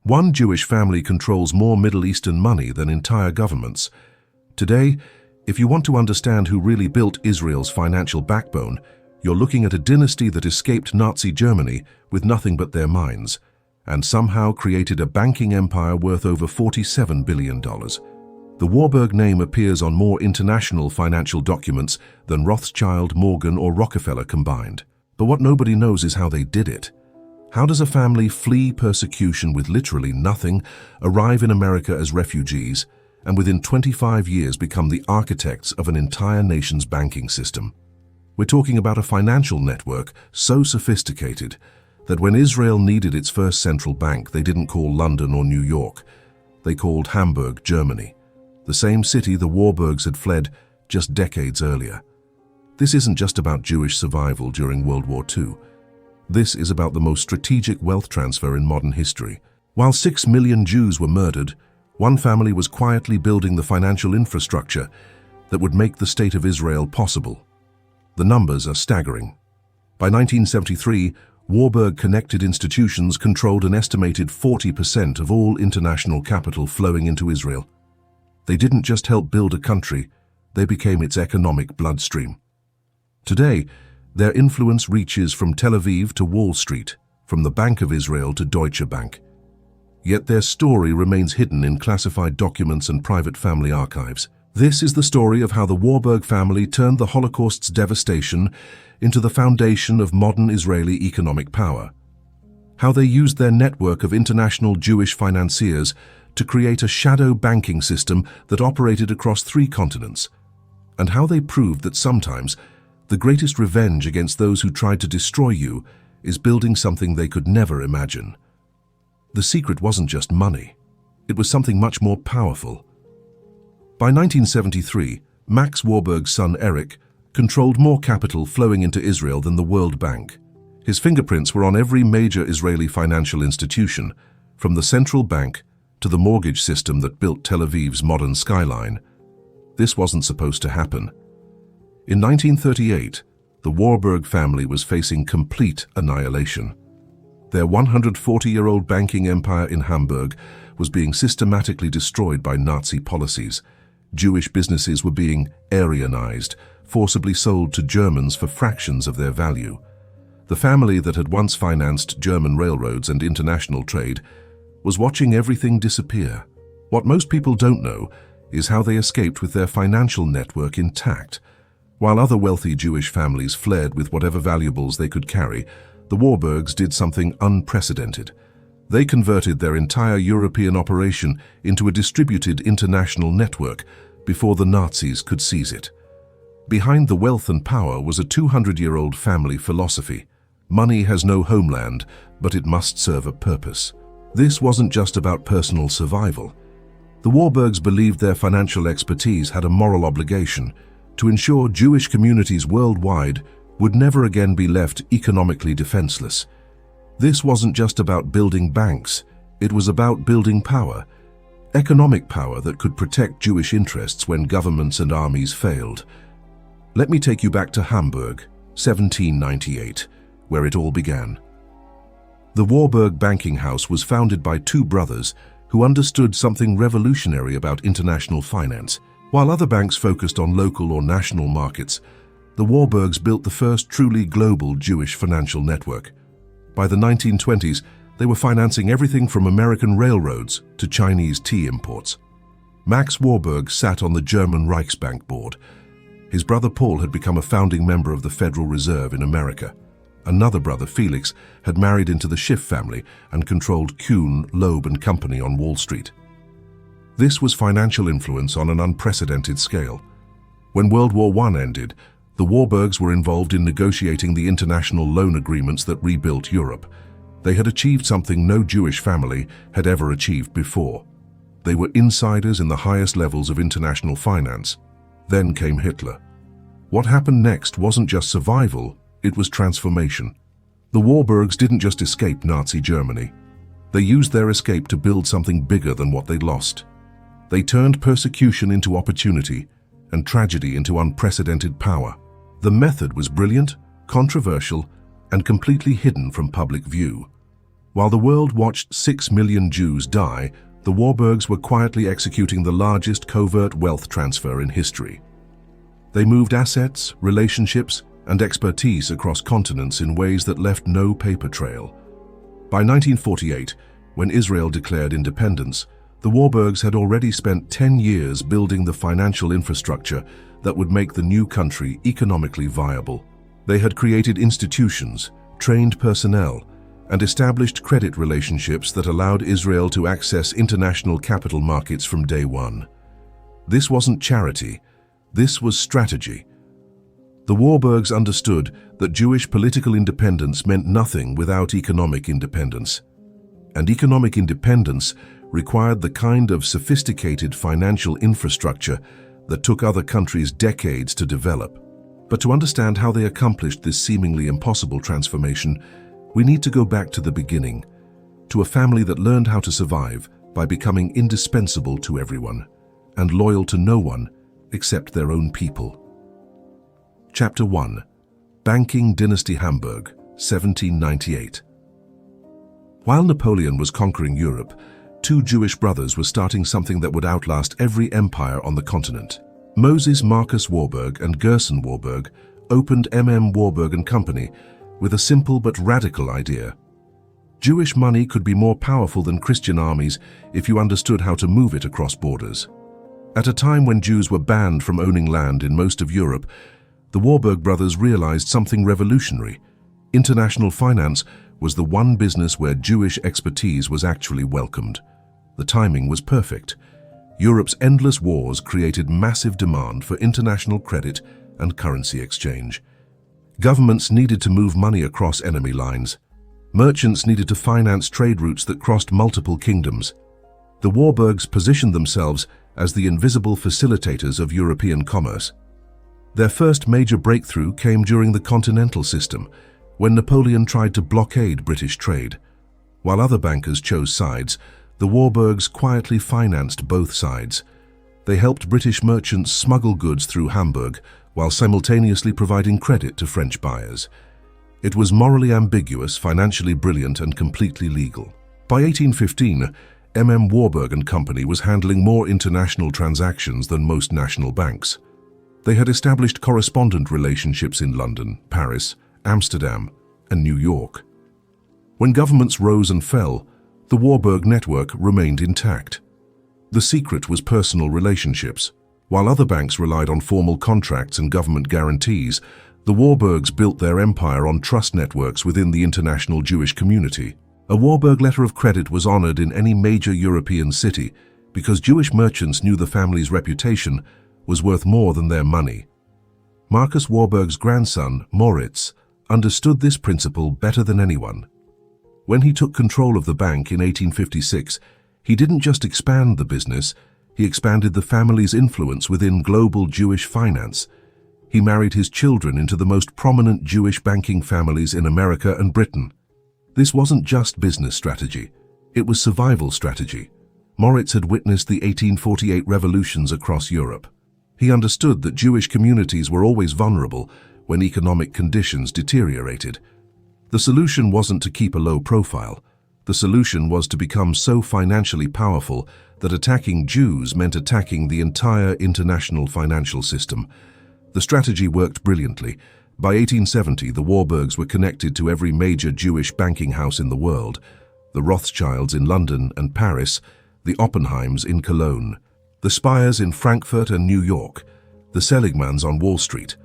One Jewish family controls more Middle Eastern money than entire governments. Today, if you want to understand who really built Israel's financial backbone, you're looking at a dynasty that escaped Nazi Germany with nothing but their minds, and somehow created a banking empire worth over $47 billion. The Warburg name appears on more international financial documents than Rothschild, Morgan, or Rockefeller combined. But what nobody knows is how they did it. How does a family flee persecution with literally nothing, arrive in America as refugees, and within 25 years become the architects of an entire nation's banking system? We're talking about a financial network so sophisticated that when Israel needed its first central bank, they didn't call London or New York. They called Hamburg, Germany, the same city the Warburgs had fled just decades earlier. This isn't just about Jewish survival during World War II. This is about the most strategic wealth transfer in modern history. While 6 million Jews were murdered, one family was quietly building the financial infrastructure that would make the State of Israel possible. The numbers are staggering. By 1973, Warburg-connected institutions controlled an estimated 40% of all international capital flowing into Israel. They didn't just help build a country, they became its economic bloodstream. Today, their influence reaches from Tel Aviv to Wall Street, from the Bank of Israel to Deutsche Bank. Yet their story remains hidden in classified documents and private family archives. This is the story of how the Warburg family turned the Holocaust's devastation into the foundation of modern Israeli economic power. How they used their network of international Jewish financiers to create a shadow banking system that operated across 3 continents. And how they proved that sometimes the greatest revenge against those who tried to destroy you is building something they could never imagine. The secret wasn't just money. It was something much more powerful. By 1973, Max Warburg's son Eric controlled more capital flowing into Israel than the World Bank. His fingerprints were on every major Israeli financial institution, from the central bank to the mortgage system that built Tel Aviv's modern skyline. This wasn't supposed to happen. In 1938, the Warburg family was facing complete annihilation. Their 140-year-old banking empire in Hamburg was being systematically destroyed by Nazi policies. Jewish businesses were being Aryanized, forcibly sold to Germans for fractions of their value. The family that had once financed German railroads and international trade was watching everything disappear. What most people don't know is how they escaped with their financial network intact. While other wealthy Jewish families fled with whatever valuables they could carry, the Warburgs did something unprecedented. They converted their entire European operation into a distributed international network before the Nazis could seize it. Behind the wealth and power was a 200-year-old family philosophy. Money has no homeland, but it must serve a purpose. This wasn't just about personal survival. The Warburgs believed their financial expertise had a moral obligation to ensure Jewish communities worldwide would never again be left economically defenseless. This wasn't just about building banks, it was about building power, economic power that could protect Jewish interests when governments and armies failed. Let me take you back to Hamburg, 1798, where it all began. The Warburg banking house was founded by 2 brothers who understood something revolutionary about international finance. While other banks focused on local or national markets, the Warburgs built the first truly global Jewish financial network. By the 1920s, they were financing everything from American railroads to Chinese tea imports. Max Warburg sat on the German Reichsbank board. His brother Paul had become a founding member of the Federal Reserve in America. Another brother, Felix, had married into the Schiff family and controlled Kuhn, Loeb and Company on Wall Street. This was financial influence on an unprecedented scale. When World War I ended, the Warburgs were involved in negotiating the international loan agreements that rebuilt Europe. They had achieved something no Jewish family had ever achieved before. They were insiders in the highest levels of international finance. Then came Hitler. What happened next wasn't just survival, it was transformation. The Warburgs didn't just escape Nazi Germany. They used their escape to build something bigger than what they'd lost. They turned persecution into opportunity and tragedy into unprecedented power. The method was brilliant, controversial, and completely hidden from public view. While the world watched 6 million Jews die, the Warburgs were quietly executing the largest covert wealth transfer in history. They moved assets, relationships, and expertise across continents in ways that left no paper trail. By 1948, when Israel declared independence, the Warburgs had already spent 10 years building the financial infrastructure that would make the new country economically viable. They had created institutions, trained personnel, and established credit relationships that allowed Israel to access international capital markets from day one. This wasn't charity, this was strategy. The Warburgs understood that Jewish political independence meant nothing without economic independence. And economic independence required the kind of sophisticated financial infrastructure that took other countries decades to develop. But to understand how they accomplished this seemingly impossible transformation, we need to go back to the beginning, to a family that learned how to survive by becoming indispensable to everyone and loyal to no one except their own people. Chapter 1. Banking Dynasty Hamburg, 1798. While Napoleon was conquering Europe, two Jewish brothers were starting something that would outlast every empire on the continent. Moses Marcus Warburg and Gerson Warburg opened Warburg and Company with a simple but radical idea. Jewish money could be more powerful than Christian armies if you understood how to move it across borders. At a time when Jews were banned from owning land in most of Europe, the Warburg brothers realized something revolutionary. International finance was the one business where Jewish expertise was actually welcomed. The timing was perfect. Europe's endless wars created massive demand for international credit and currency exchange. Governments needed to move money across enemy lines. Merchants needed to finance trade routes that crossed multiple kingdoms. The Warburgs positioned themselves as the invisible facilitators of European commerce. Their first major breakthrough came during the Continental System, when Napoleon tried to blockade British trade. While other bankers chose sides, the Warburgs quietly financed both sides. They helped British merchants smuggle goods through Hamburg, while simultaneously providing credit to French buyers. It was morally ambiguous, financially brilliant, and completely legal. By 1815, Warburg and Company was handling more international transactions than most national banks. They had established correspondent relationships in London, Paris, Amsterdam, and New York. When governments rose and fell, the Warburg network remained intact. The secret was personal relationships. While other banks relied on formal contracts and government guarantees, the Warburgs built their empire on trust networks within the international Jewish community. A Warburg letter of credit was honored in any major European city because Jewish merchants knew the family's reputation was worth more than their money. Marcus Warburg's grandson, Moritz, understood this principle better than anyone. When he took control of the bank in 1856, he didn't just expand the business, he expanded the family's influence within global Jewish finance. He married his children into the most prominent Jewish banking families in America and Britain. This wasn't just business strategy, it was survival strategy. Moritz had witnessed the 1848 revolutions across Europe. He understood that Jewish communities were always vulnerable when economic conditions deteriorated. The solution wasn't to keep a low profile. The solution was to become so financially powerful that attacking Jews meant attacking the entire international financial system. The strategy worked brilliantly. By 1870, the Warburgs were connected to every major Jewish banking house in the world, the Rothschilds in London and Paris, the Oppenheims in Cologne, the Speyers in Frankfurt and New York, the Seligmans on Wall Street.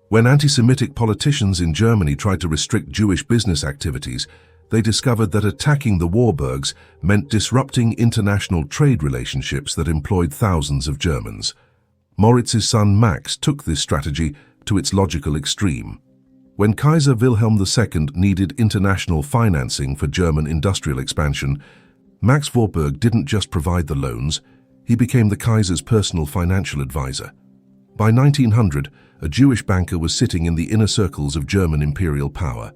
When anti-Semitic politicians in Germany tried to restrict Jewish business activities, they discovered that attacking the Warburgs meant disrupting international trade relationships that employed thousands of Germans. Moritz's son Max took this strategy to its logical extreme. When Kaiser Wilhelm II needed international financing for German industrial expansion, Max Warburg didn't just provide the loans, he became the Kaiser's personal financial advisor. By 1900, a Jewish banker was sitting in the inner circles of German imperial power.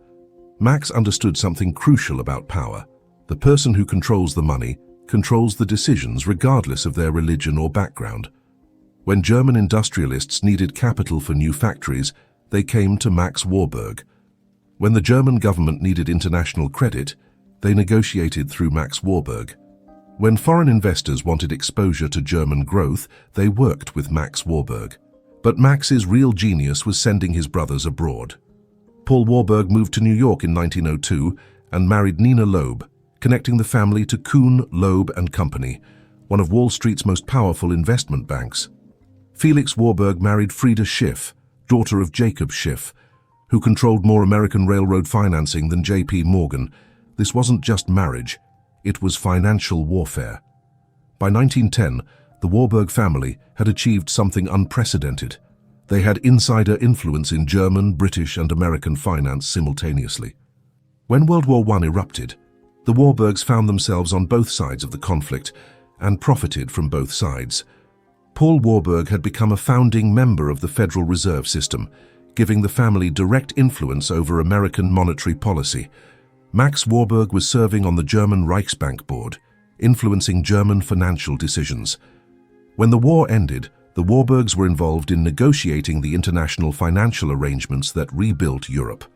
Max understood something crucial about power. The person who controls the money controls the decisions regardless of their religion or background. When German industrialists needed capital for new factories, they came to Max Warburg. When the German government needed international credit, They negotiated through Max Warburg. When foreign investors wanted exposure to German growth, they worked with Max Warburg. But Max's real genius was sending his brothers abroad. Paul Warburg moved to New York in 1902 and married Nina Loeb, connecting the family to Kuhn, Loeb and Company, one of Wall Street's most powerful investment banks. Felix Warburg married Frieda Schiff, daughter of Jacob Schiff, who controlled more American railroad financing than J.P. Morgan. This wasn't just marriage, it was financial warfare. By 1910, the Warburg family had achieved something unprecedented. They had insider influence in German, British and American finance simultaneously. When World War I erupted, the Warburgs found themselves on both sides of the conflict and profited from both sides. Paul Warburg had become a founding member of the Federal Reserve System, giving the family direct influence over American monetary policy. Max Warburg was serving on the German Reichsbank board, influencing German financial decisions. When the war ended, the Warburgs were involved in negotiating the international financial arrangements that rebuilt Europe.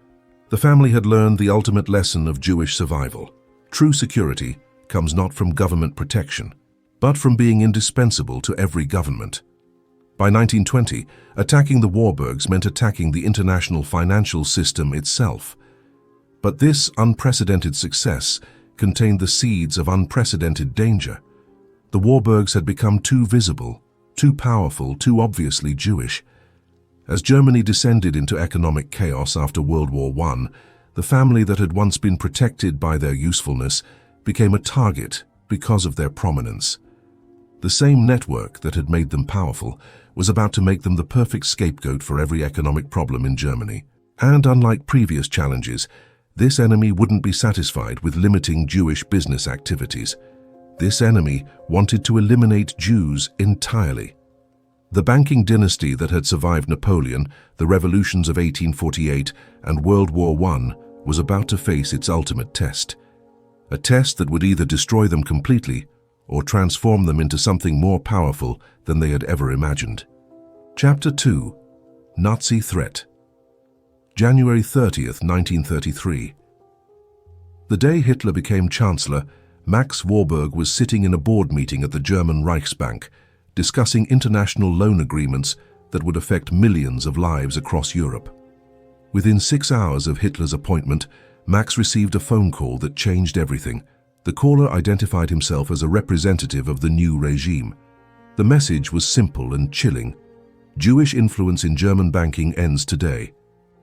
The family had learned the ultimate lesson of Jewish survival. True security comes not from government protection, but from being indispensable to every government. By 1920, attacking the Warburgs meant attacking the international financial system itself. But this unprecedented success contained the seeds of unprecedented danger. The Warburgs had become too visible, too powerful, too obviously Jewish. As Germany descended into economic chaos after World War I, the family that had once been protected by their usefulness became a target because of their prominence. The same network that had made them powerful was about to make them the perfect scapegoat for every economic problem in Germany. And unlike previous challenges, this enemy wouldn't be satisfied with limiting Jewish business activities. This enemy wanted to eliminate Jews entirely. The banking dynasty that had survived Napoleon, the revolutions of 1848 and World War I was about to face its ultimate test. A test that would either destroy them completely or transform them into something more powerful than they had ever imagined. Chapter 2. Nazi Threat. January 30th, 1933. The day Hitler became Chancellor, Max Warburg was sitting in a board meeting at the German Reichsbank, discussing international loan agreements that would affect millions of lives across Europe. Within 6 hours of Hitler's appointment, Max received a phone call that changed everything. The caller identified himself as a representative of the new regime. The message was simple and chilling. Jewish influence in German banking ends today.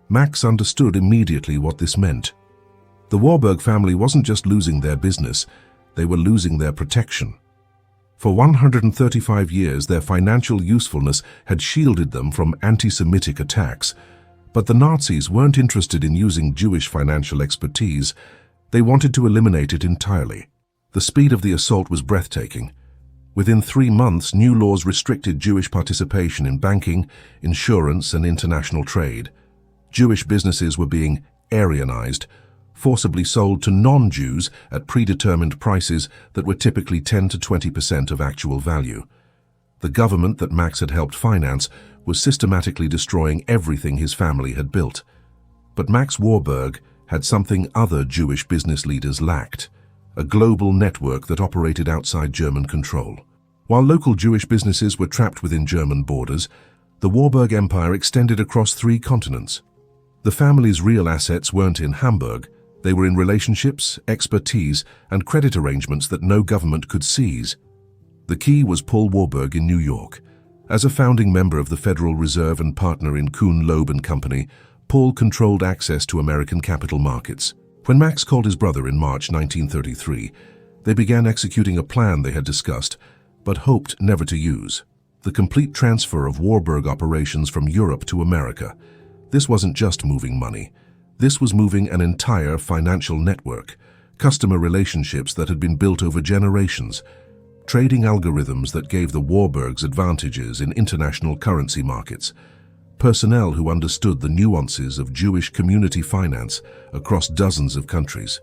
Max understood immediately what this meant. The Warburg family wasn't just losing their business, they were losing their protection. For 135 years, their financial usefulness had shielded them from anti-Semitic attacks. But the Nazis weren't interested in using Jewish financial expertise. They wanted to eliminate it entirely. The speed of the assault was breathtaking. Within 3 months, new laws restricted Jewish participation in banking, insurance, and international trade. Jewish businesses were being Aryanized, forcibly sold to non-Jews at predetermined prices that were typically 10 to 20% of actual value. The government that Max had helped finance was systematically destroying everything his family had built. But Max Warburg had something other Jewish business leaders lacked: a global network that operated outside German control. While local Jewish businesses were trapped within German borders, the Warburg Empire extended across 3 continents. The family's real assets weren't in Hamburg. They were in relationships, expertise, and credit arrangements that no government could seize. The key was Paul Warburg in New York. As a founding member of the Federal Reserve and partner in Kuhn, Loeb and Company, Paul controlled access to American capital markets. When Max called his brother in March 1933, they began executing a plan they had discussed, but hoped never to use: the complete transfer of Warburg operations from Europe to America. This wasn't just moving money. This was moving an entire financial network, customer relationships that had been built over generations, trading algorithms that gave the Warburgs advantages in international currency markets, personnel who understood the nuances of Jewish community finance across dozens of countries,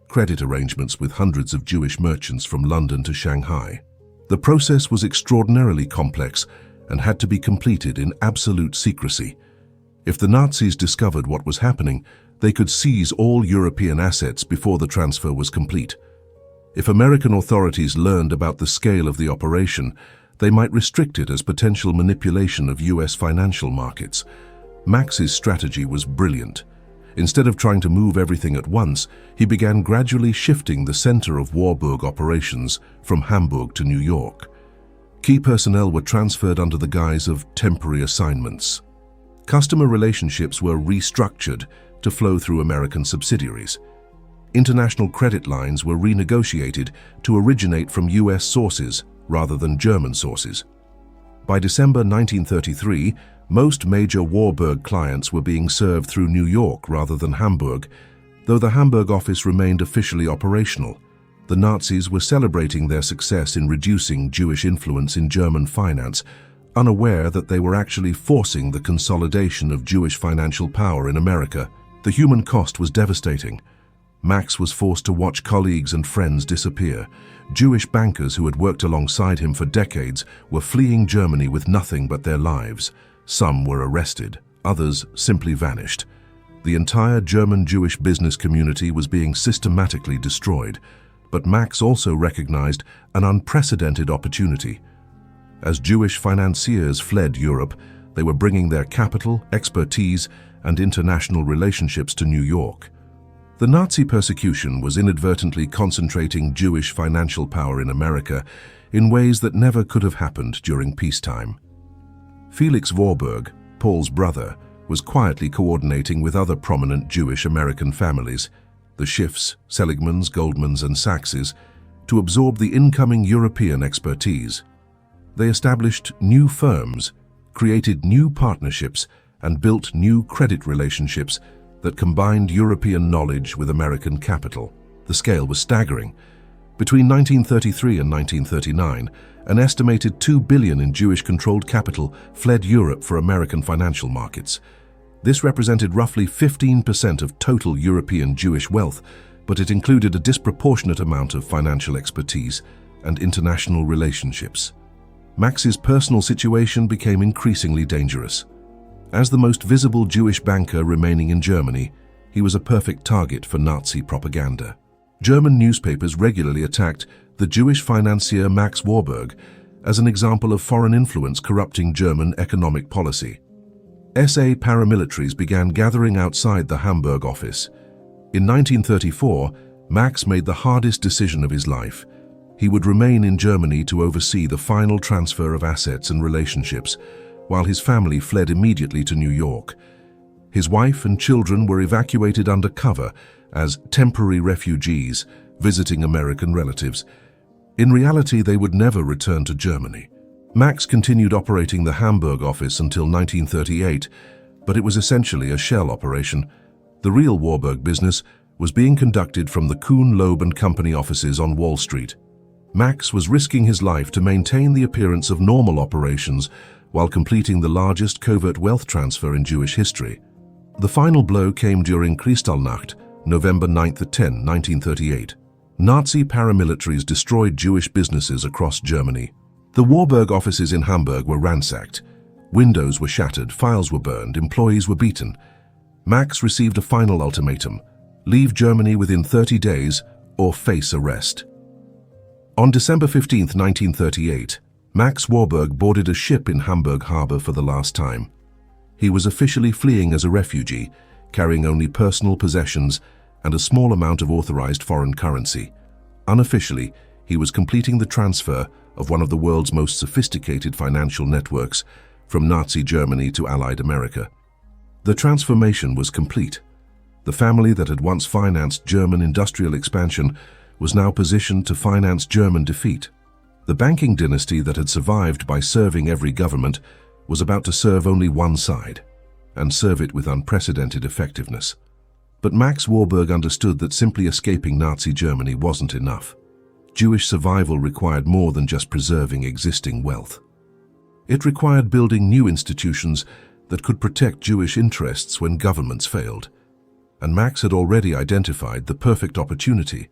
credit arrangements with hundreds of Jewish merchants from London to Shanghai. The process was extraordinarily complex and had to be completed in absolute secrecy. If the Nazis discovered what was happening, They could seize all European assets before the transfer was complete. If American authorities learned about the scale of the operation, they might restrict it as potential manipulation of US financial markets. Max's strategy was brilliant. Instead of trying to move everything at once, he began gradually shifting the center of Warburg operations from Hamburg to New York. Key personnel were transferred under the guise of temporary assignments. Customer relationships were restructured to flow through American subsidiaries. International credit lines were renegotiated to originate from US sources rather than German sources. By December 1933, most major Warburg clients were being served through New York rather than Hamburg, though the Hamburg office remained officially operational. The Nazis were celebrating their success in reducing Jewish influence in German finance, unaware that they were actually forcing the consolidation of Jewish financial power in America. The human cost was devastating. Max was forced to watch colleagues and friends disappear. Jewish bankers who had worked alongside him for decades were fleeing Germany with nothing but their lives. Some were arrested, others simply vanished. The entire German Jewish business community was being systematically destroyed, but Max also recognized an unprecedented opportunity. As Jewish financiers fled Europe, they were bringing their capital, expertise, and international relationships to New York. The Nazi persecution was inadvertently concentrating Jewish financial power in America in ways that never could have happened during peacetime. Felix Warburg, Paul's brother, was quietly coordinating with other prominent Jewish American families, the Schiffs, Seligmans, Goldmans, and Sachses, to absorb the incoming European expertise. They established new firms, created new partnerships, and built new credit relationships that combined European knowledge with American capital. The scale was staggering. Between 1933 and 1939, an estimated $2 billion in Jewish-controlled capital fled Europe for American financial markets. This represented roughly 15% of total European Jewish wealth, but it included a disproportionate amount of financial expertise and international relationships. Max's personal situation became increasingly dangerous. As the most visible Jewish banker remaining in Germany, he was a perfect target for Nazi propaganda. German newspapers regularly attacked the Jewish financier Max Warburg as an example of foreign influence corrupting German economic policy. SA paramilitaries began gathering outside the Hamburg office. In 1934, Max made the hardest decision of his life. He would remain in Germany to oversee the final transfer of assets and relationships, while his family fled immediately to New York. His wife and children were evacuated under cover as temporary refugees visiting American relatives. In reality, they would never return to Germany. Max continued operating the Hamburg office until 1938, but it was essentially a shell operation. The real Warburg business was being conducted from the Kuhn, Loeb and Company offices on Wall Street. Max was risking his life to maintain the appearance of normal operations while completing the largest covert wealth transfer in Jewish history. The final blow came during Kristallnacht, November 9–10, 1938. Nazi paramilitaries destroyed Jewish businesses across Germany. The Warburg offices in Hamburg were ransacked. Windows were shattered, files were burned, employees were beaten. Max received a final ultimatum: leave Germany within 30 days or face arrest. On December 15, 1938, Max Warburg boarded a ship in Hamburg harbor for the last time. He was officially fleeing as a refugee, carrying only personal possessions and a small amount of authorized foreign currency. Unofficially, he was completing the transfer of one of the world's most sophisticated financial networks from Nazi Germany to Allied America. The transformation was complete. The family that had once financed German industrial expansion was now positioned to finance German defeat. The banking dynasty that had survived by serving every government was about to serve only one side, and serve it with unprecedented effectiveness. But Max Warburg understood that simply escaping Nazi Germany wasn't enough. Jewish survival required more than just preserving existing wealth. It required building new institutions that could protect Jewish interests when governments failed. And Max had already identified the perfect opportunity: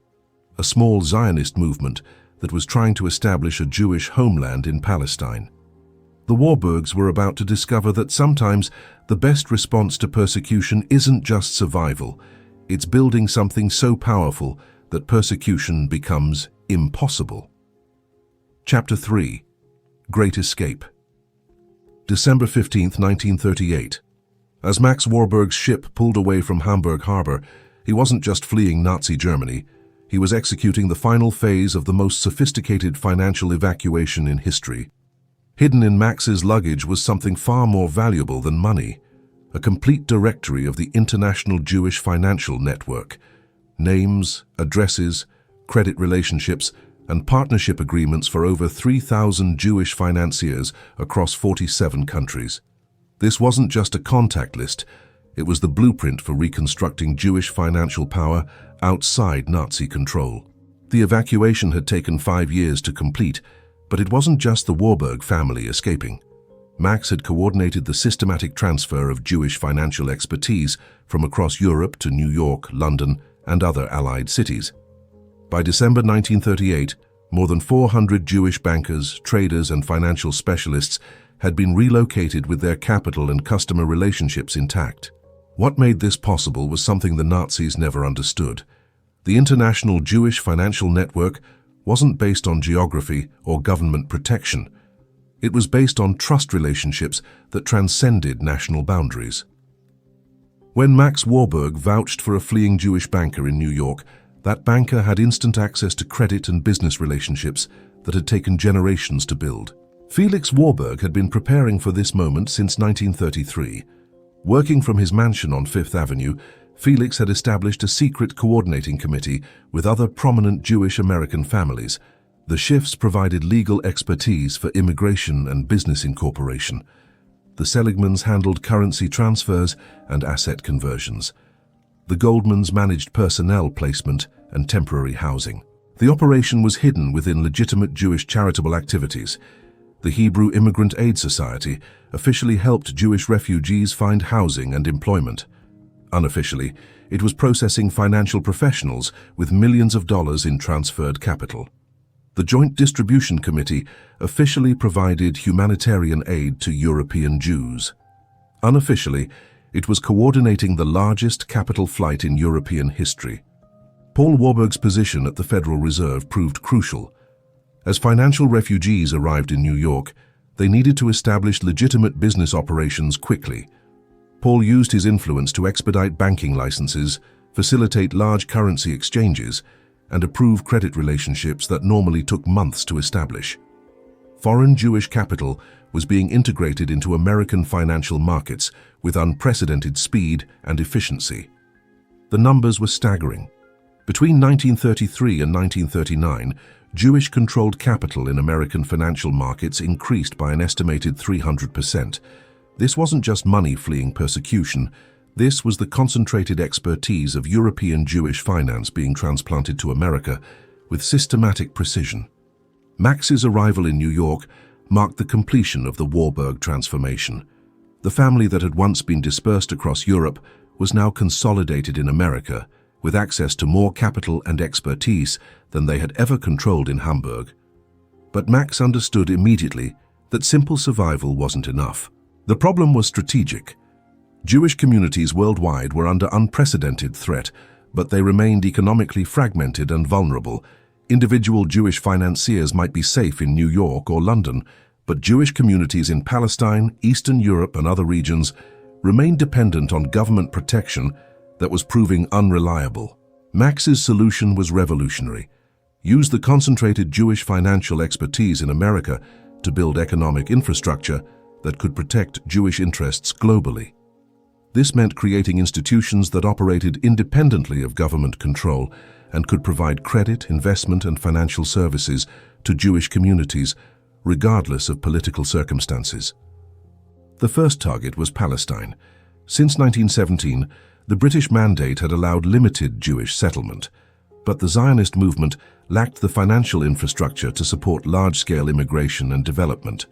a small Zionist movement that was trying to establish a Jewish homeland in Palestine. The Warburgs were about to discover that sometimes the best response to persecution isn't just survival, it's building something so powerful that persecution becomes impossible. Chapter 3. Great Escape. December 15, 1938. As Max Warburg's ship pulled away from Hamburg harbor, he wasn't just fleeing Nazi Germany, he was executing the final phase of the most sophisticated financial evacuation in history. Hidden in Max's luggage was something far more valuable than money, a complete directory of the international Jewish financial network. Names, addresses, credit relationships, and partnership agreements for over 3,000 Jewish financiers across 47 countries. This wasn't just a contact list, it was the blueprint for reconstructing Jewish financial power outside Nazi control. The evacuation had taken 5 years to complete, but it wasn't just the Warburg family escaping. Max had coordinated the systematic transfer of Jewish financial expertise from across Europe to New York, London, and other Allied cities. By December 1938, more than 400 Jewish bankers, traders, and financial specialists had been relocated with their capital and customer relationships intact. What made this possible was something the Nazis never understood. The international Jewish financial network wasn't based on geography or government protection. It was based on trust relationships that transcended national boundaries. When Max Warburg vouched for a fleeing Jewish banker in New York, that banker had instant access to credit and business relationships that had taken generations to build. Felix Warburg had been preparing for this moment since 1933. Working from his mansion on Fifth Avenue, Felix had established a secret coordinating committee with other prominent Jewish American families. The Schiffs provided legal expertise for immigration and business incorporation. The Seligmans handled currency transfers and asset conversions. The Goldmans managed personnel placement and temporary housing. The operation was hidden within legitimate Jewish charitable activities. The Hebrew Immigrant Aid Society officially helped Jewish refugees find housing and employment. Unofficially, it was processing financial professionals with millions of dollars in transferred capital. The Joint Distribution Committee officially provided humanitarian aid to European Jews. Unofficially, it was coordinating the largest capital flight in European history. Paul Warburg's position at the Federal Reserve proved crucial. As financial refugees arrived in New York, they needed to establish legitimate business operations quickly. Paul used his influence to expedite banking licenses, facilitate large currency exchanges, and approve credit relationships that normally took months to establish. Foreign Jewish capital was being integrated into American financial markets with unprecedented speed and efficiency. The numbers were staggering. Between 1933 and 1939, Jewish-controlled capital in American financial markets increased by an estimated 300%. This wasn't just money fleeing persecution. This was the concentrated expertise of European Jewish finance being transplanted to America with systematic precision. Max's arrival in New York marked the completion of the Warburg transformation. The family that had once been dispersed across Europe was now consolidated in America, with access to more capital and expertise than they had ever controlled in Hamburg. But Max understood immediately that simple survival wasn't enough. The problem was strategic. Jewish communities worldwide were under unprecedented threat, but they remained economically fragmented and vulnerable. Individual Jewish financiers might be safe in New York or London, but Jewish communities in Palestine, Eastern Europe, and other regions remained dependent on government protection that was proving unreliable. Max's solution was revolutionary. Use the concentrated Jewish financial expertise in America to build economic infrastructure that could protect Jewish interests globally. This meant creating institutions that operated independently of government control and could provide credit, investment, and financial services to Jewish communities, regardless of political circumstances. The first target was Palestine. Since 1917, the British mandate had allowed limited Jewish settlement, but the Zionist movement lacked the financial infrastructure to support large-scale immigration and development.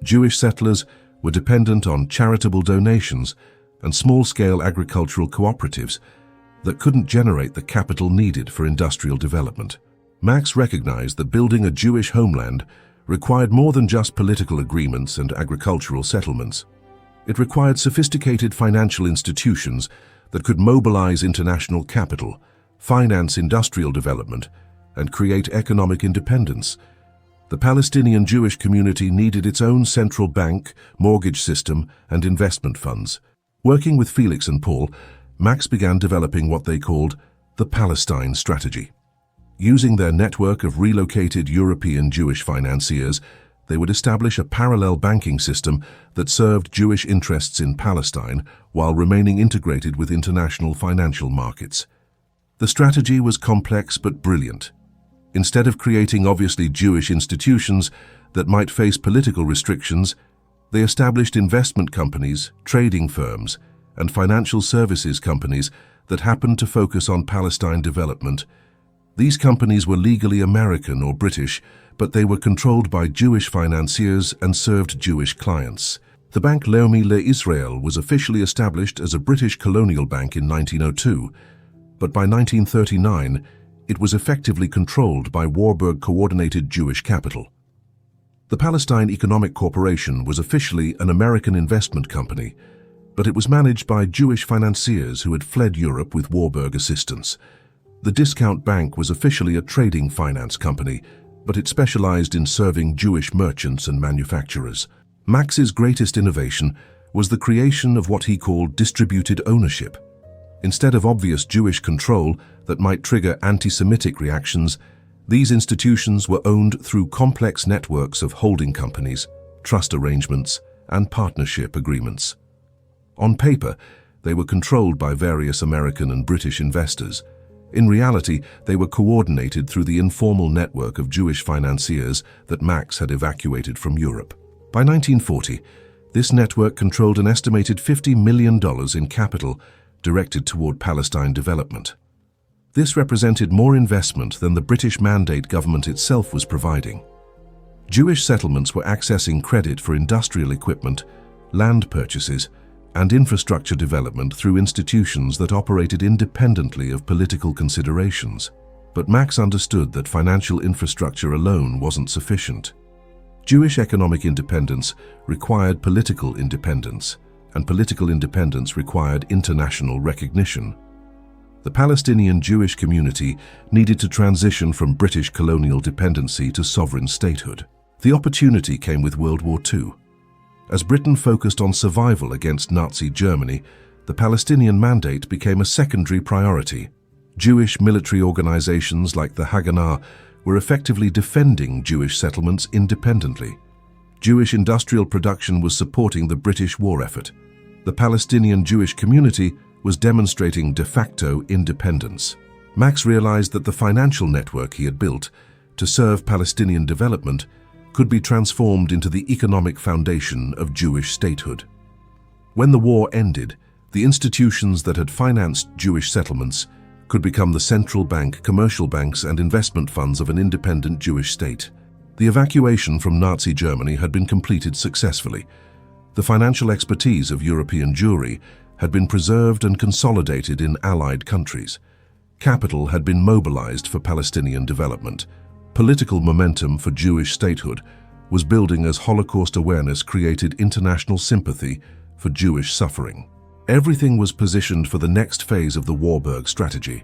Jewish settlers were dependent on charitable donations and small-scale agricultural cooperatives that couldn't generate the capital needed for industrial development. Max recognized that building a Jewish homeland required more than just political agreements and agricultural settlements. It required sophisticated financial institutions that could mobilize international capital, finance industrial development, and create economic independence. The Palestinian Jewish community needed its own central bank, mortgage system, and investment funds. Working with Felix and Paul, Max began developing what they called the Palestine strategy. Using their network of relocated European Jewish financiers, they would establish a parallel banking system that served Jewish interests in Palestine while remaining integrated with international financial markets. The strategy was complex but brilliant. Instead of creating obviously Jewish institutions that might face political restrictions, they established investment companies, trading firms, and financial services companies that happened to focus on Palestine development. These companies were legally American or British, but they were controlled by Jewish financiers and served Jewish clients. The Bank Leumi LeIsrael was officially established as a British colonial bank in 1902, but by 1939, it was effectively controlled by Warburg Coordinated Jewish Capital. The Palestine Economic Corporation was officially an American investment company, but it was managed by Jewish financiers who had fled Europe with Warburg assistance. The Discount Bank was officially a trading finance company, but it specialized in serving Jewish merchants and manufacturers. Max's greatest innovation was the creation of what he called distributed ownership. Instead of obvious Jewish control that might trigger anti-Semitic reactions, these institutions were owned through complex networks of holding companies, trust arrangements, and partnership agreements. On paper, they were controlled by various American and British investors. In reality, they were coordinated through the informal network of Jewish financiers that Max had evacuated from Europe. By 1940, this network controlled an estimated $50 million in capital directed toward Palestine development. This represented more investment than the British Mandate government itself was providing. Jewish settlements were accessing credit for industrial equipment, land purchases, and infrastructure development through institutions that operated independently of political considerations. But Max understood that financial infrastructure alone wasn't sufficient. Jewish economic independence required political independence, and political independence required international recognition. The Palestinian Jewish community needed to transition from British colonial dependency to sovereign statehood. The opportunity came with World War II. As Britain focused on survival against Nazi Germany, the Palestinian Mandate became a secondary priority. Jewish military organizations like the Haganah were effectively defending Jewish settlements independently. Jewish industrial production was supporting the British war effort. The Palestinian Jewish community was demonstrating de facto independence. Max realized that the financial network he had built to serve Palestinian development could be transformed into the economic foundation of Jewish statehood. When the war ended, the institutions that had financed Jewish settlements could become the central bank, commercial banks, and investment funds of an independent Jewish state. The evacuation from Nazi Germany had been completed successfully. The financial expertise of European Jewry had been preserved and consolidated in allied countries. Capital had been mobilized for Palestinian development. Political momentum for Jewish statehood was building as Holocaust awareness created international sympathy for Jewish suffering. Everything was positioned for the next phase of the Warburg strategy,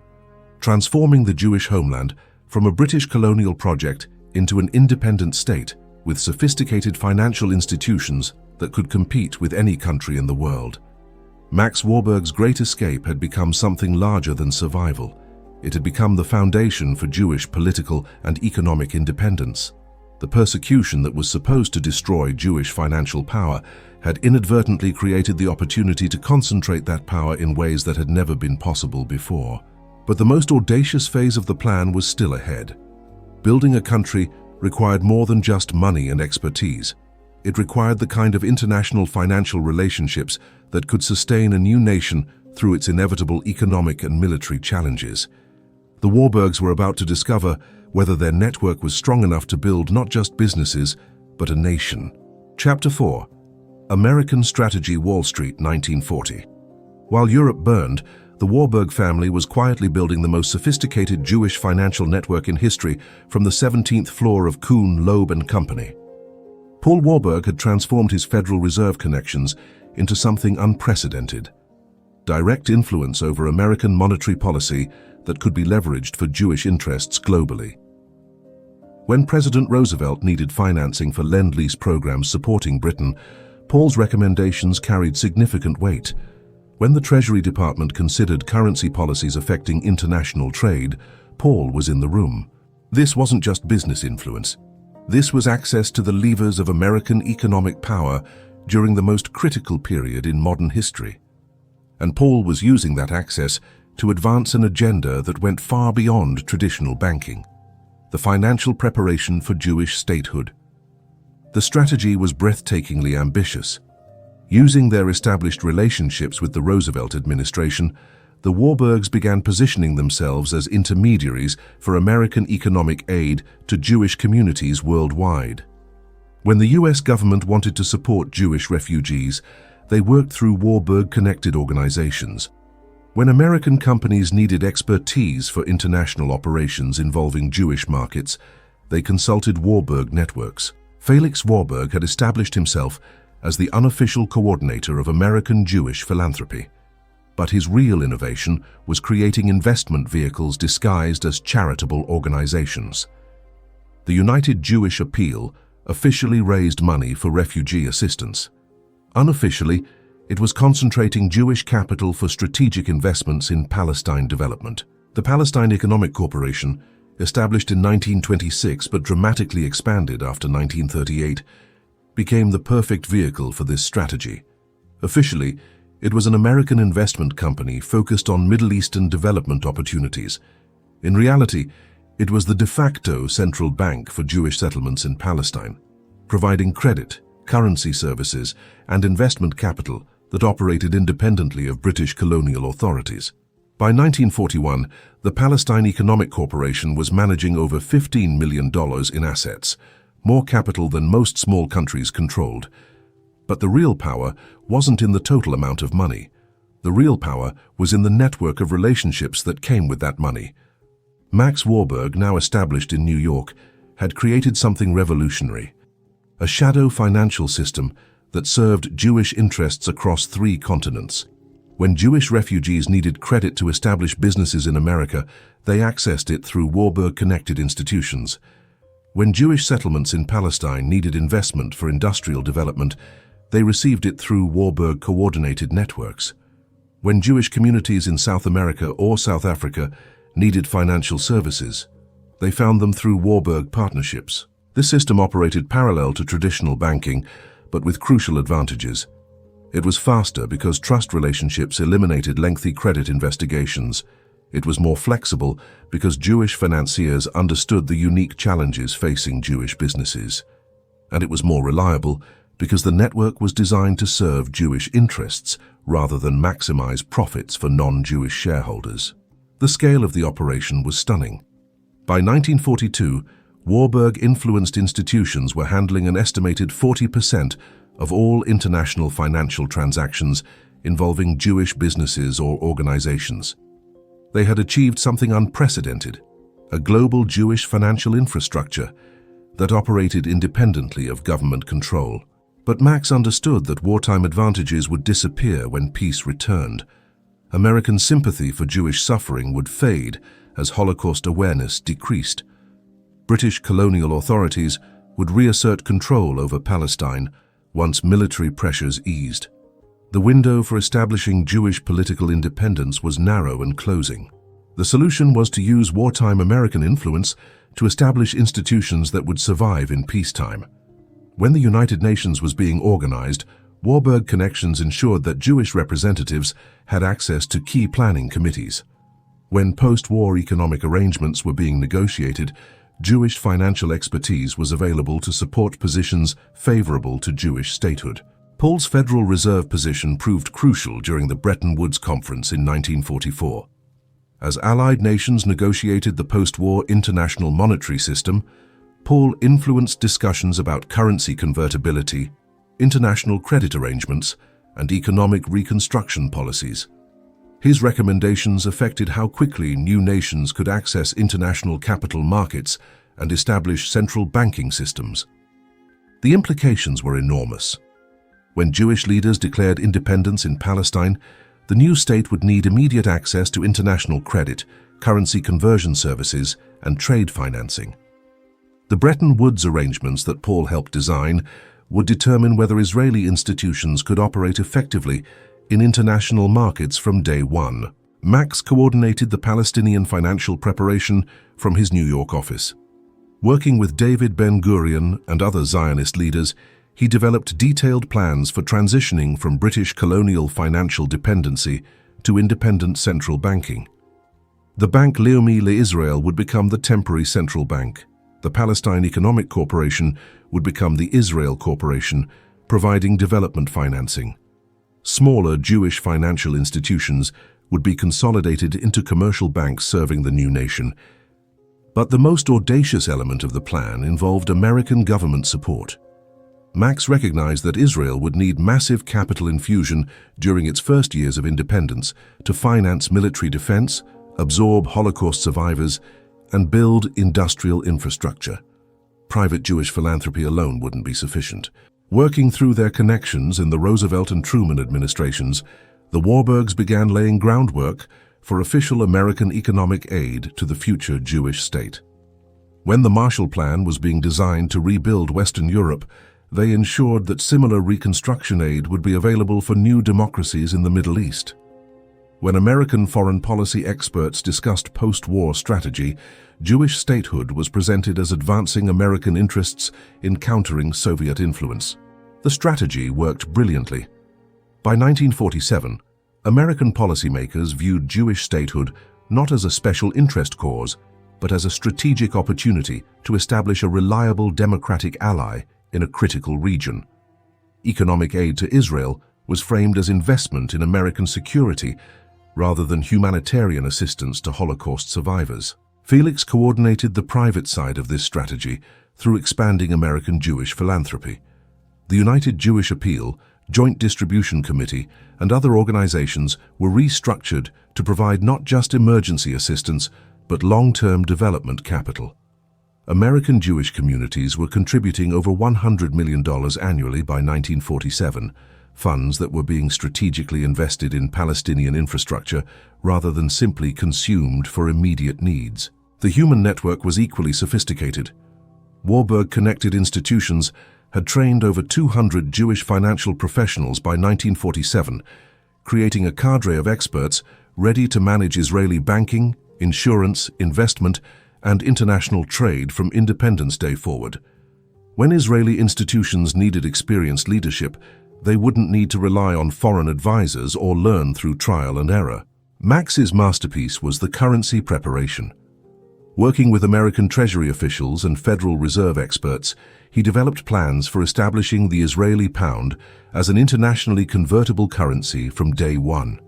transforming the Jewish homeland from a British colonial project into an independent state with sophisticated financial institutions that could compete with any country in the world. Max Warburg's great escape had become something larger than survival. It had become the foundation for Jewish political and economic independence. The persecution that was supposed to destroy Jewish financial power had inadvertently created the opportunity to concentrate that power in ways that had never been possible before. But the most audacious phase of the plan was still ahead. Building a country required more than just money and expertise. It required the kind of international financial relationships that could sustain a new nation through its inevitable economic and military challenges. The Warburgs were about to discover whether their network was strong enough to build not just businesses, but a nation. Chapter 4. American Strategy Wall Street 1940. While Europe burned, the Warburg family was quietly building the most sophisticated Jewish financial network in history from the 17th floor of Kuhn, Loeb and Company. Paul Warburg had transformed his Federal Reserve connections into something unprecedented: direct influence over American monetary policy that could be leveraged for Jewish interests globally. When President Roosevelt needed financing for Lend-Lease programs supporting Britain, Paul's recommendations carried significant weight. When the Treasury Department considered currency policies affecting international trade, Paul was in the room. This wasn't just business influence. This was access to the levers of American economic power during the most critical period in modern history. And Paul was using that access to advance an agenda that went far beyond traditional banking: the financial preparation for Jewish statehood. The strategy was breathtakingly ambitious. Using their established relationships with the Roosevelt administration, the Warburgs began positioning themselves as intermediaries for American economic aid to Jewish communities worldwide. When the US government wanted to support Jewish refugees, they worked through Warburg-connected organizations. When American companies needed expertise for international operations involving Jewish markets, they consulted Warburg networks. Felix Warburg had established himself as the unofficial coordinator of American Jewish philanthropy. But his real innovation was creating investment vehicles disguised as charitable organizations. The United Jewish Appeal officially raised money for refugee assistance. Unofficially, it was concentrating Jewish capital for strategic investments in Palestine development. The Palestine Economic Corporation, established in 1926 but dramatically expanded after 1938, became the perfect vehicle for this strategy. Officially, it was an American investment company focused on Middle Eastern development opportunities. In reality, it was the de facto central bank for Jewish settlements in Palestine, providing credit, currency services, and investment capital that operated independently of British colonial authorities. By 1941, the Palestine Economic Corporation was managing over $15 million in assets, more capital than most small countries controlled. But the real power wasn't in the total amount of money. The real power was in the network of relationships that came with that money. Max Warburg, now established in New York, had created something revolutionary: a shadow financial system that served Jewish interests across 3 continents. When Jewish refugees needed credit to establish businesses in America, they accessed it through Warburg-connected institutions. When Jewish settlements in Palestine needed investment for industrial development, they received it through Warburg-coordinated networks. When Jewish communities in South America or South Africa needed financial services, they found them through Warburg partnerships. This system operated parallel to traditional banking, but with crucial advantages. It was faster because trust relationships eliminated lengthy credit investigations. It was more flexible because Jewish financiers understood the unique challenges facing Jewish businesses. And it was more reliable because the network was designed to serve Jewish interests rather than maximize profits for non-Jewish shareholders. The scale of the operation was stunning. By 1942, Warburg-influenced institutions were handling an estimated 40% of all international financial transactions involving Jewish businesses or organizations. They had achieved something unprecedented: a global Jewish financial infrastructure that operated independently of government control. But Max understood that wartime advantages would disappear when peace returned. American sympathy for Jewish suffering would fade as Holocaust awareness decreased. British colonial authorities would reassert control over Palestine once military pressures eased. The window for establishing Jewish political independence was narrow and closing. The solution was to use wartime American influence to establish institutions that would survive in peacetime. When the United Nations was being organized, Warburg connections ensured that Jewish representatives had access to key planning committees. When post-war economic arrangements were being negotiated, Jewish financial expertise was available to support positions favorable to Jewish statehood. Paul's Federal Reserve position proved crucial during the Bretton Woods Conference in 1944. As Allied nations negotiated the post-war international monetary system, Paul influenced discussions about currency convertibility, international credit arrangements, and economic reconstruction policies. His recommendations affected how quickly new nations could access international capital markets and establish central banking systems. The implications were enormous. When Jewish leaders declared independence in Palestine, the new state would need immediate access to international credit, currency conversion services, and trade financing. The Bretton Woods arrangements that Paul helped design would determine whether Israeli institutions could operate effectively in international markets from day one. Max coordinated the Palestinian financial preparation from his New York office. Working with David Ben-Gurion and other Zionist leaders, he developed detailed plans for transitioning from British colonial financial dependency to independent central banking. The Bank Leumi LeIsrael would become the temporary central bank. The Palestine Economic Corporation would become the Israel Corporation, providing development financing. Smaller Jewish financial institutions would be consolidated into commercial banks serving the new nation. But the most audacious element of the plan involved American government support. Max recognized that Israel would need massive capital infusion during its first years of independence to finance military defense, absorb Holocaust survivors, and build industrial infrastructure. Private Jewish philanthropy alone wouldn't be sufficient. Working through their connections in the Roosevelt and Truman administrations, the Warburgs began laying groundwork for official American economic aid to the future Jewish state. When the Marshall Plan was being designed to rebuild Western Europe, they ensured that similar reconstruction aid would be available for new democracies in the Middle East. When American foreign policy experts discussed post-war strategy, Jewish statehood was presented as advancing American interests in countering Soviet influence. The strategy worked brilliantly. By 1947, American policymakers viewed Jewish statehood not as a special interest cause, but as a strategic opportunity to establish a reliable democratic ally in a critical region. Economic aid to Israel was framed as investment in American security rather than humanitarian assistance to Holocaust survivors. Felix coordinated the private side of this strategy through expanding American Jewish philanthropy. The United Jewish Appeal, Joint Distribution Committee, and other organizations were restructured to provide not just emergency assistance, but long-term development capital. American Jewish communities were contributing over $100 million annually by 1947, funds that were being strategically invested in Palestinian infrastructure rather than simply consumed for immediate needs. The human network was equally sophisticated. Warburg-connected institutions had trained over 200 Jewish financial professionals by 1947, creating a cadre of experts ready to manage Israeli banking, insurance, investment, and international trade from Independence Day forward. When Israeli institutions needed experienced leadership, they wouldn't need to rely on foreign advisors or learn through trial and error. Max's masterpiece was the currency preparation. Working with American Treasury officials and Federal Reserve experts, he developed plans for establishing the Israeli pound as an internationally convertible currency from day one.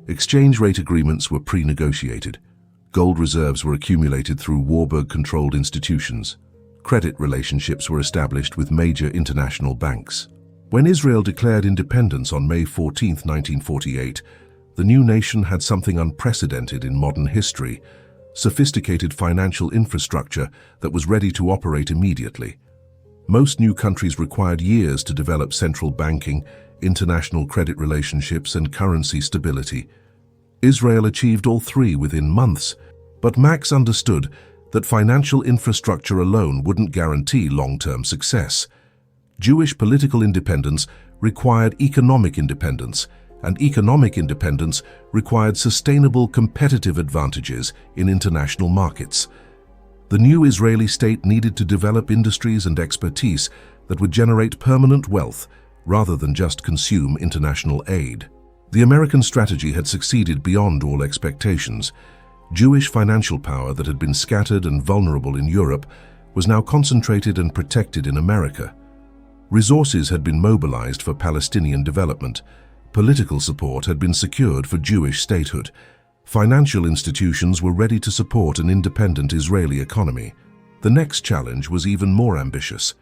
Exchange rate agreements were pre-negotiated. Gold reserves were accumulated through Warburg-controlled institutions. Credit relationships were established with major international banks. When Israel declared independence on May 14, 1948, the new nation had something unprecedented in modern history: sophisticated financial infrastructure that was ready to operate immediately. Most new countries required years to develop central banking, international credit relationships, and currency stability. Israel achieved all three within months, but Max understood that financial infrastructure alone wouldn't guarantee long-term success. Jewish political independence required economic independence, and economic independence required sustainable competitive advantages in international markets. The new Israeli state needed to develop industries and expertise that would generate permanent wealth rather than just consume international aid. The American strategy had succeeded beyond all expectations. Jewish financial power that had been scattered and vulnerable in Europe was now concentrated and protected in America. Resources had been mobilized for Palestinian development. Political support had been secured for Jewish statehood. Financial institutions were ready to support an independent Israeli economy. The next challenge was even more ambitious: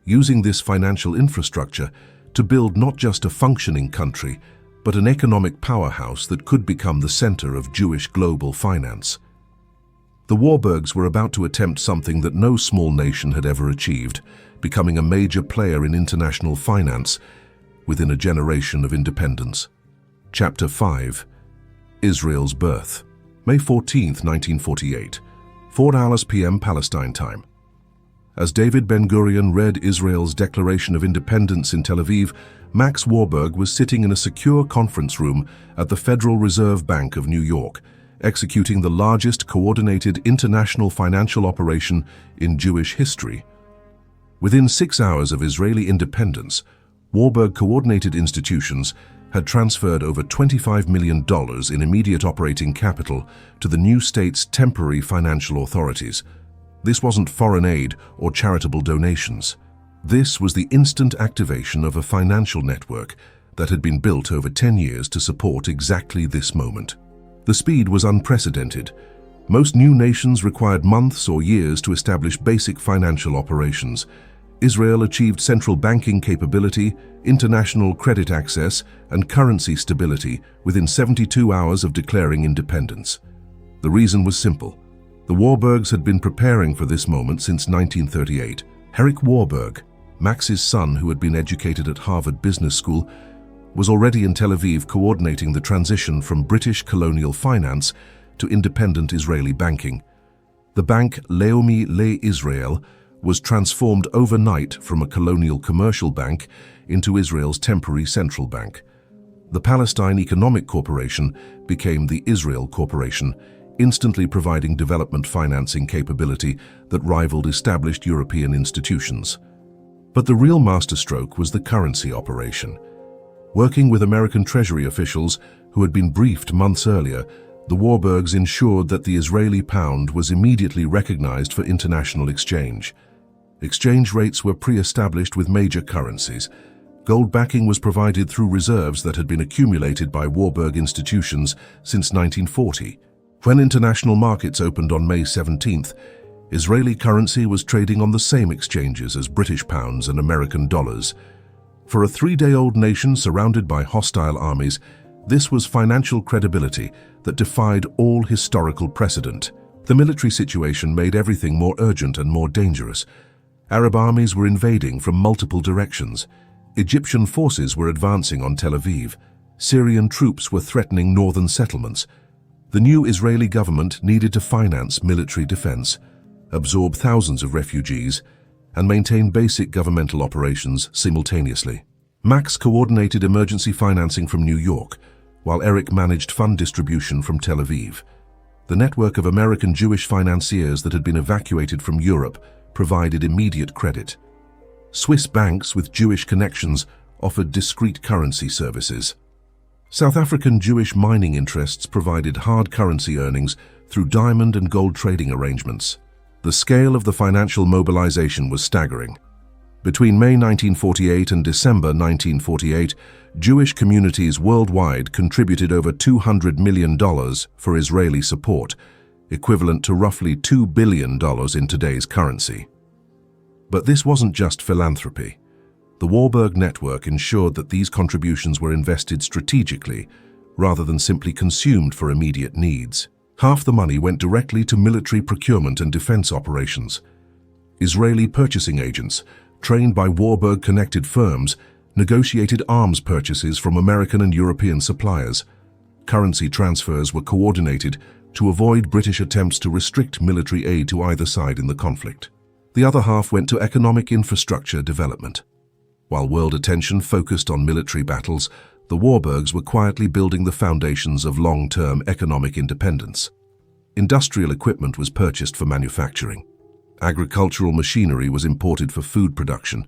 using this financial infrastructure to build not just a functioning country, but an economic powerhouse that could become the center of Jewish global finance. The Warburgs were about to attempt something that no small nation had ever achieved, becoming a major player in international finance within a generation of independence. Chapter 5. Israel's birth. May 14, 1948, 4 p.m. Palestine time. As David Ben-Gurion read Israel's Declaration of Independence in Tel Aviv, Max Warburg was sitting in a secure conference room at the Federal Reserve Bank of New York, executing the largest coordinated international financial operation in Jewish history. Within 6 hours of Israeli independence, Warburg coordinated institutions had transferred over $25 million in immediate operating capital to the new state's temporary financial authorities. This wasn't foreign aid or charitable donations. This was the instant activation of a financial network that had been built over 10 years to support exactly this moment. The speed was unprecedented. Most new nations required months or years to establish basic financial operations. Israel achieved central banking capability, international credit access, and currency stability within 72 hours of declaring independence. The reason was simple. The Warburgs had been preparing for this moment since 1938. Erich Warburg, Max's son who had been educated at Harvard Business School, was already in Tel Aviv coordinating the transition from British colonial finance to independent Israeli banking. The bank Leumi Le-Israel was transformed overnight from a colonial commercial bank into Israel's temporary central bank. The Palestine Economic Corporation became the Israel Corporation, instantly providing development financing capability that rivaled established European institutions. But the real masterstroke was the currency operation. Working with American Treasury officials who had been briefed months earlier, the Warburgs ensured that the Israeli pound was immediately recognized for international exchange. Exchange rates were pre-established with major currencies. Gold backing was provided through reserves that had been accumulated by Warburg institutions since 1940. When international markets opened on May 17th, Israeli currency was trading on the same exchanges as British pounds and American dollars. For a 3-day-old nation surrounded by hostile armies, this was financial credibility that defied all historical precedent. The military situation made everything more urgent and more dangerous. Arab armies were invading from multiple directions. Egyptian forces were advancing on Tel Aviv. Syrian troops were threatening northern settlements. The new Israeli government needed to finance military defense, absorb thousands of refugees, and maintain basic governmental operations simultaneously. Max coordinated emergency financing from New York, while Erich managed fund distribution from Tel Aviv. The network of American Jewish financiers that had been evacuated from Europe provided immediate credit. Swiss banks with Jewish connections offered discrete currency services. South African Jewish mining interests provided hard currency earnings through diamond and gold trading arrangements. The scale of the financial mobilization was staggering. Between May 1948 and December 1948, Jewish communities worldwide contributed over $200 million for Israeli support, equivalent to roughly $2 billion in today's currency. But this wasn't just philanthropy. The Warburg network ensured that these contributions were invested strategically, rather than simply consumed for immediate needs. Half the money went directly to military procurement and defense operations. Israeli purchasing agents, trained by Warburg-connected firms, negotiated arms purchases from American and European suppliers. Currency transfers were coordinated to avoid British attempts to restrict military aid to either side in the conflict. The other half went to economic infrastructure development. While world attention focused on military battles, the Warburgs were quietly building the foundations of long-term economic independence. Industrial equipment was purchased for manufacturing. Agricultural machinery was imported for food production.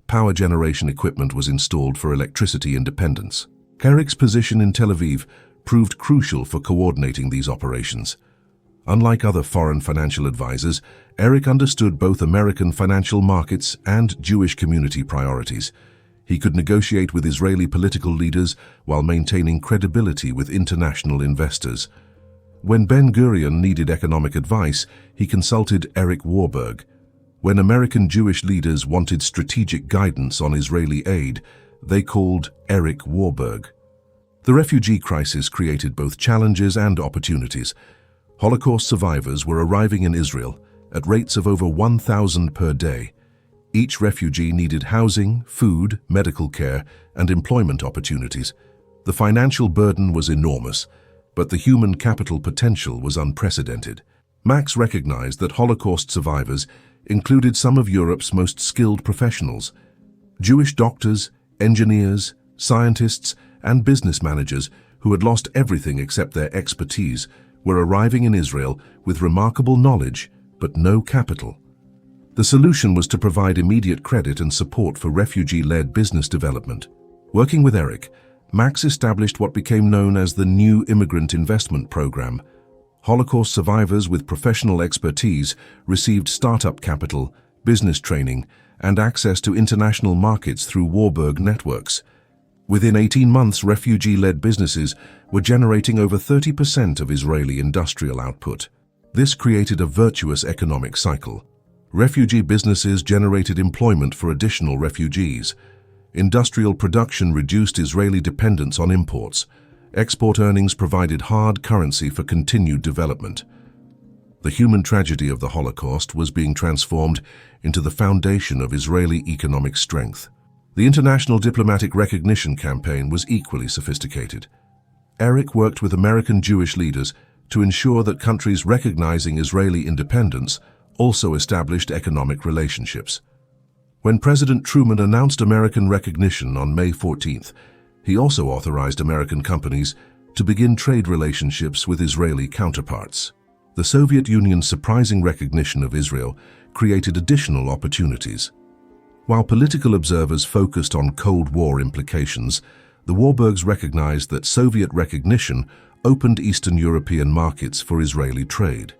Power generation equipment was installed for electricity independence. Erich's position in Tel Aviv proved crucial for coordinating these operations. Unlike other foreign financial advisors, Erich understood both American financial markets and Jewish community priorities. He could negotiate with Israeli political leaders while maintaining credibility with international investors. When Ben-Gurion needed economic advice, he consulted Erich Warburg. When American Jewish leaders wanted strategic guidance on Israeli aid, they called Erich Warburg. The refugee crisis created both challenges and opportunities. Holocaust survivors were arriving in Israel at rates of over 1,000 per day. Each refugee needed housing, food, medical care, and employment opportunities. The financial burden was enormous, but the human capital potential was unprecedented. Max recognized that Holocaust survivors included some of Europe's most skilled professionals. Jewish doctors, engineers, scientists, and business managers who had lost everything except their expertise were arriving in Israel with remarkable knowledge but no capital. The solution was to provide immediate credit and support for refugee-led business development. Working with Eric, Max established what became known as the New Immigrant Investment Program. Holocaust survivors with professional expertise received startup capital, business training, and access to international markets through Warburg networks. Within 18 months, refugee-led businesses were generating over 30% of Israeli industrial output. This created a virtuous economic cycle. Refugee businesses generated employment for additional refugees. Industrial production reduced Israeli dependence on imports. Export earnings provided hard currency for continued development. The human tragedy of the Holocaust was being transformed into the foundation of Israeli economic strength. The international diplomatic recognition campaign was equally sophisticated. Eric worked with American Jewish leaders to ensure that countries recognizing Israeli independence also established economic relationships. When President Truman announced American recognition on May 14th, he also authorized American companies to begin trade relationships with Israeli counterparts. The Soviet Union's surprising recognition of Israel created additional opportunities. While political observers focused on Cold War implications, the Warburgs recognized that Soviet recognition opened Eastern European markets for Israeli trade.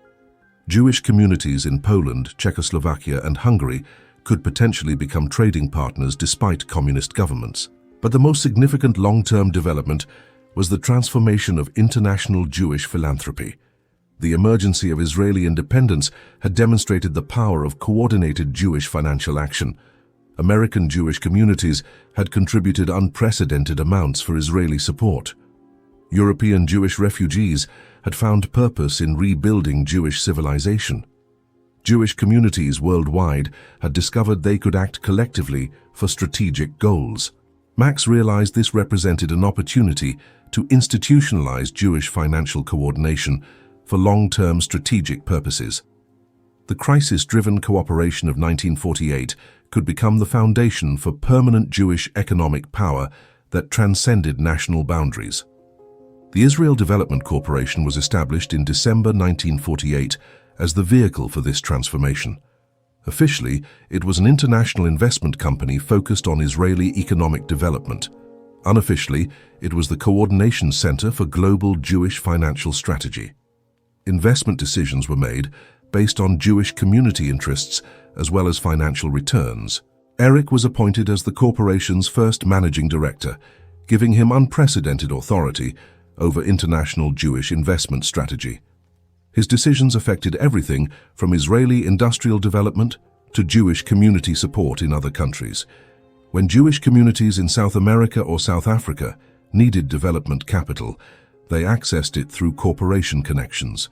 Jewish communities in Poland, Czechoslovakia, and Hungary could potentially become trading partners despite communist governments. But the most significant long-term development was the transformation of international Jewish philanthropy. The emergency of Israeli independence had demonstrated the power of coordinated Jewish financial action. American Jewish communities had contributed unprecedented amounts for Israeli support. European Jewish refugees had found purpose in rebuilding Jewish civilization. Jewish communities worldwide had discovered they could act collectively for strategic goals. Max realized this represented an opportunity to institutionalize Jewish financial coordination for long-term strategic purposes. The crisis-driven cooperation of 1948 could become the foundation for permanent Jewish economic power that transcended national boundaries. The Israel Development Corporation was established in December 1948 as the vehicle for this transformation. Officially, it was an international investment company focused on Israeli economic development. Unofficially, it was the coordination center for global Jewish financial strategy. Investment decisions were made based on Jewish community interests as well as financial returns. Eric was appointed as the corporation's first managing director, giving him unprecedented authority over international Jewish investment strategy. His decisions affected everything from Israeli industrial development to Jewish community support in other countries. When Jewish communities in South America or South Africa needed development capital, they accessed it through corporation connections.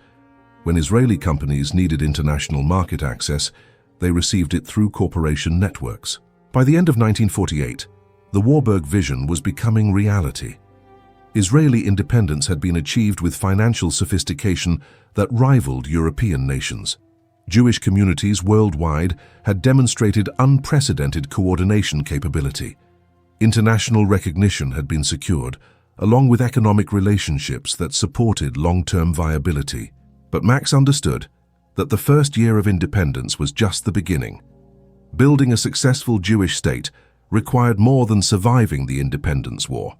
When Israeli companies needed international market access, they received it through corporation networks. By the end of 1948, the Warburg vision was becoming reality. Israeli independence had been achieved with financial sophistication that rivaled European nations. Jewish communities worldwide had demonstrated unprecedented coordination capability. International recognition had been secured, along with economic relationships that supported long-term viability. But Max understood that the first year of independence was just the beginning. Building a successful Jewish state required more than surviving the independence war.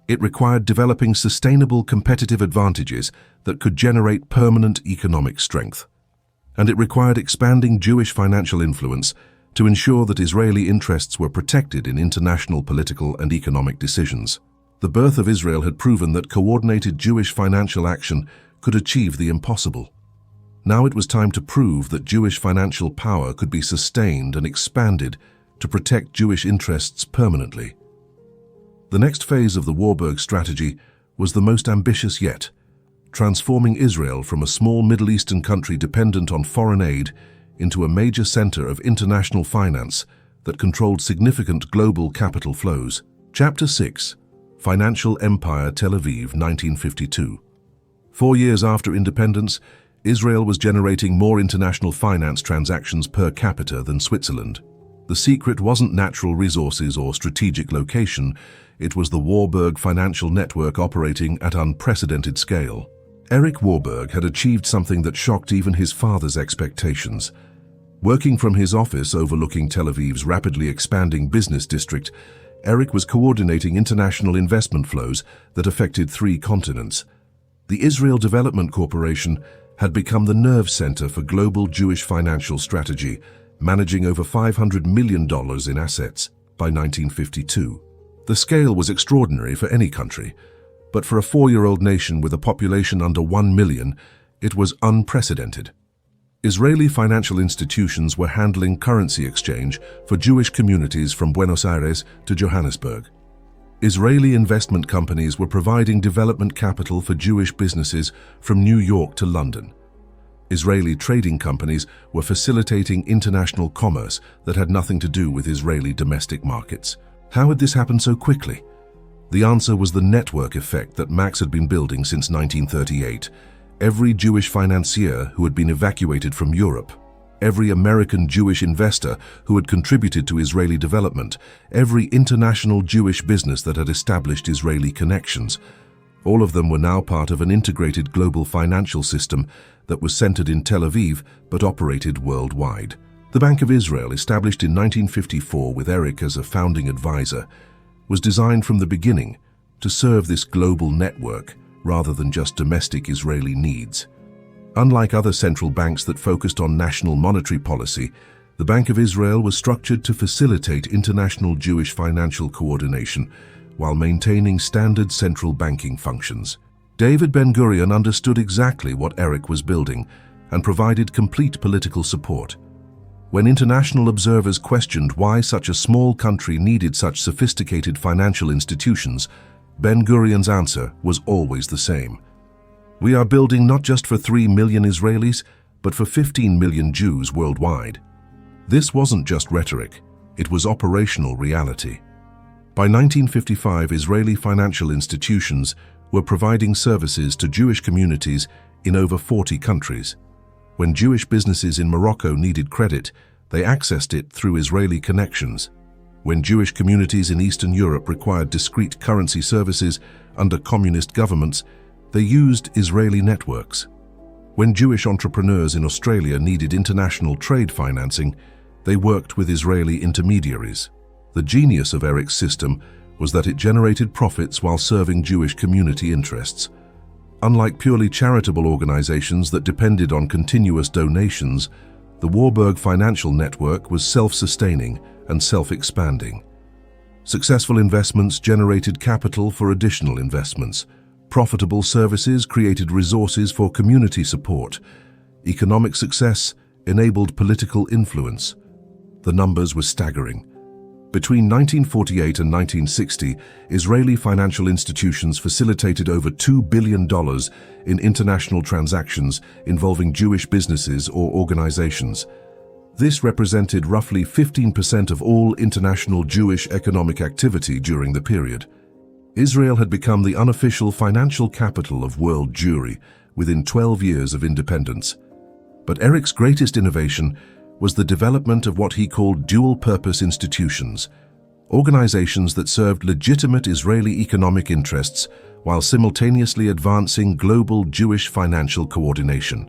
It required developing sustainable competitive advantages that could generate permanent economic strength. And it required expanding Jewish financial influence to ensure that Israeli interests were protected in international political and economic decisions. The birth of Israel had proven that coordinated Jewish financial action could achieve the impossible. Now it was time to prove that Jewish financial power could be sustained and expanded to protect Jewish interests permanently. The next phase of the Warburg strategy was the most ambitious yet, transforming Israel from a small Middle Eastern country dependent on foreign aid into a major center of international finance that controlled significant global capital flows. Chapter 6. Financial Empire Tel Aviv, 1952. 4 years after independence, Israel was generating more international finance transactions per capita than Switzerland. The secret wasn't natural resources or strategic location, it was the Warburg financial network operating at unprecedented scale. Erich Warburg had achieved something that shocked even his father's expectations. Working from his office overlooking Tel Aviv's rapidly expanding business district, Erich was coordinating international investment flows that affected 3 continents. The Israel Development Corporation had become the nerve center for global Jewish financial strategy, managing over $500 million in assets by 1952. The scale was extraordinary for any country, but for a 4-year-old nation with a population under 1 million, it was unprecedented. Israeli financial institutions were handling currency exchange for Jewish communities from Buenos Aires to Johannesburg. Israeli investment companies were providing development capital for Jewish businesses from New York to London. Israeli trading companies were facilitating international commerce that had nothing to do with Israeli domestic markets. How had this happened so quickly? The answer was the network effect that Marx had been building since 1938. Every Jewish financier who had been evacuated from Europe, every American Jewish investor who had contributed to Israeli development, every international Jewish business that had established Israeli connections, all of them were now part of an integrated global financial system that was centered in Tel Aviv but operated worldwide. The Bank of Israel, established in 1954 with Erich as a founding advisor, was designed from the beginning to serve this global network rather than just domestic Israeli needs. Unlike other central banks that focused on national monetary policy, the Bank of Israel was structured to facilitate international Jewish financial coordination while maintaining standard central banking functions. David Ben-Gurion understood exactly what Erich was building and provided complete political support. When international observers questioned why such a small country needed such sophisticated financial institutions, Ben-Gurion's answer was always the same. We are building not just for 3 million Israelis, but for 15 million Jews worldwide. This wasn't just rhetoric, it was operational reality. By 1955, Israeli financial institutions were providing services to Jewish communities in over 40 countries. When Jewish businesses in Morocco needed credit, they accessed it through Israeli connections. When Jewish communities in Eastern Europe required discrete currency services under communist governments, they used Israeli networks. When Jewish entrepreneurs in Australia needed international trade financing, they worked with Israeli intermediaries. The genius of Erich's system was that it generated profits while serving Jewish community interests. Unlike purely charitable organizations that depended on continuous donations, the Warburg financial network was self-sustaining and self-expanding. Successful investments generated capital for additional investments. Profitable services created resources for community support. Economic success enabled political influence. The numbers were staggering. Between 1948 and 1960, Israeli financial institutions facilitated over $2 billion in international transactions involving Jewish businesses or organizations. This represented roughly 15% of all international Jewish economic activity during the period. Israel had become the unofficial financial capital of world Jewry within 12 years of independence. But Erich's greatest innovation was the development of what he called dual-purpose institutions, organizations that served legitimate Israeli economic interests while simultaneously advancing global Jewish financial coordination.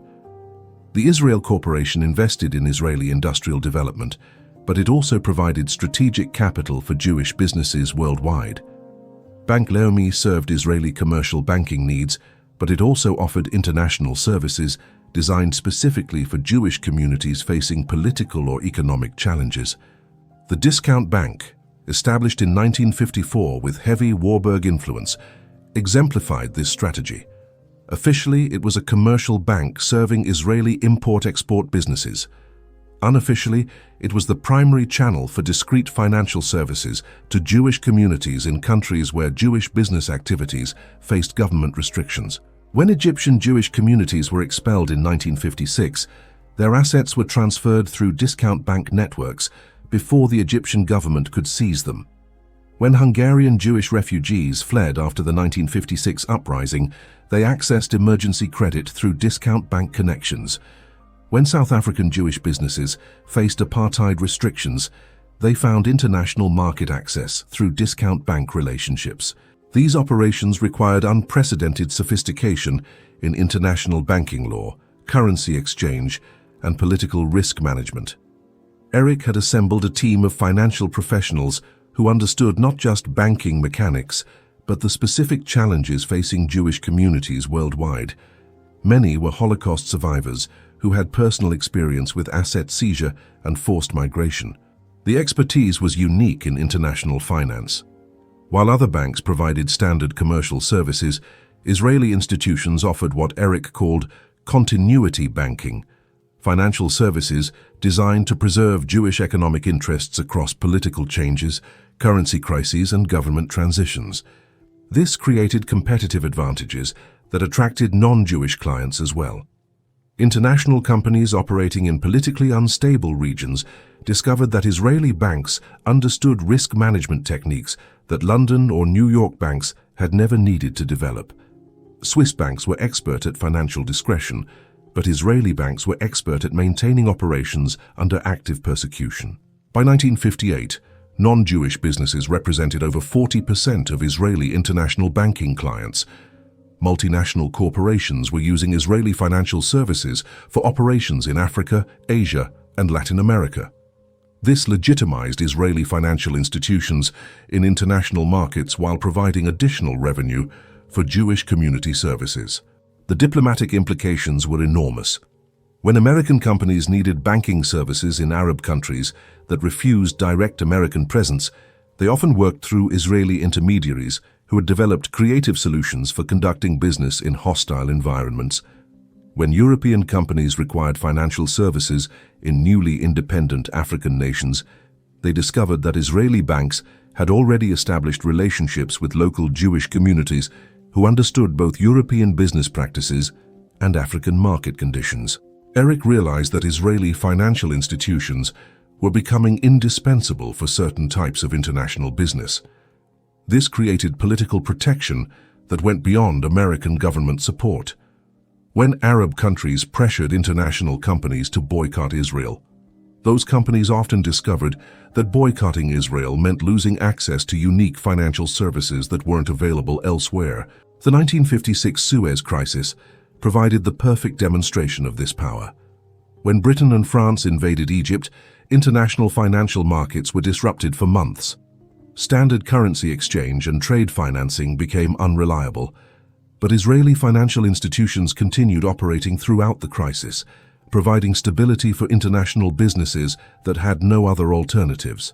The Israel Corporation invested in Israeli industrial development, but it also provided strategic capital for Jewish businesses worldwide. Bank Leumi served Israeli commercial banking needs, but it also offered international services designed specifically for Jewish communities facing political or economic challenges. The Discount Bank, established in 1954 with heavy Warburg influence, exemplified this strategy. Officially, it was a commercial bank serving Israeli import-export businesses. Unofficially, it was the primary channel for discreet financial services to Jewish communities in countries where Jewish business activities faced government restrictions. When Egyptian Jewish communities were expelled in 1956, their assets were transferred through discount bank networks before the Egyptian government could seize them. When Hungarian Jewish refugees fled after the 1956 uprising, they accessed emergency credit through discount bank connections. When South African Jewish businesses faced apartheid restrictions, they found international market access through discount bank relationships. These operations required unprecedented sophistication in international banking law, currency exchange, and political risk management. Eric had assembled a team of financial professionals who understood not just banking mechanics, but the specific challenges facing Jewish communities worldwide. Many were Holocaust survivors who had personal experience with asset seizure and forced migration. The expertise was unique in international finance. While other banks provided standard commercial services, Israeli institutions offered what Eric called continuity banking, financial services designed to preserve Jewish economic interests across political changes, currency crises, and government transitions. This created competitive advantages that attracted non-Jewish clients as well. International companies operating in politically unstable regions discovered that Israeli banks understood risk management techniques that London or New York banks had never needed to develop. Swiss banks were expert at financial discretion, but Israeli banks were expert at maintaining operations under active persecution. By 1958, non-Jewish businesses represented over 40% of Israeli international banking clients. Multinational corporations were using Israeli financial services for operations in Africa, Asia, and Latin America. This legitimized Israeli financial institutions in international markets while providing additional revenue for Jewish community services. The diplomatic implications were enormous. When American companies needed banking services in Arab countries that refused direct American presence, they often worked through Israeli intermediaries who had developed creative solutions for conducting business in hostile environments. When European companies required financial services in newly independent African nations, they discovered that Israeli banks had already established relationships with local Jewish communities who understood both European business practices and African market conditions. Eric realized that Israeli financial institutions were becoming indispensable for certain types of international business. This created political protection that went beyond American government support. When Arab countries pressured international companies to boycott Israel, those companies often discovered that boycotting Israel meant losing access to unique financial services that weren't available elsewhere. The 1956 Suez Crisis provided the perfect demonstration of this power. When Britain and France invaded Egypt, international financial markets were disrupted for months. Standard currency exchange and trade financing became unreliable, but Israeli financial institutions continued operating throughout the crisis, providing stability for international businesses that had no other alternatives.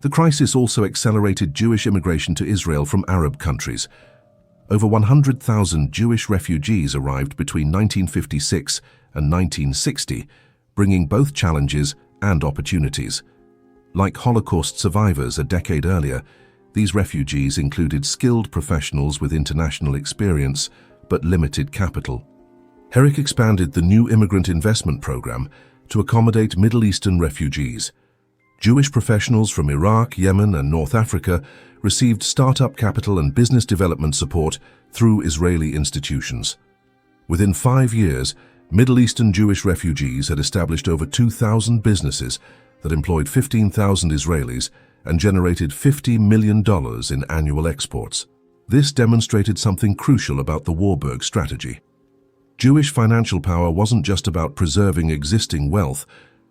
The crisis also accelerated Jewish immigration to Israel from Arab countries. Over 100,000 Jewish refugees arrived between 1956 and 1960, bringing both challenges and opportunities. Like Holocaust survivors a decade earlier, these refugees included skilled professionals with international experience but limited capital. Eric expanded the new immigrant investment program to accommodate Middle Eastern refugees. Jewish professionals from Iraq, Yemen, and North Africa received startup capital and business development support through Israeli institutions. Within 5 years, Middle Eastern Jewish refugees had established over 2,000 businesses that employed 15,000 Israelis and generated $50 million in annual exports. This demonstrated something crucial about the Warburg strategy. Jewish financial power wasn't just about preserving existing wealth,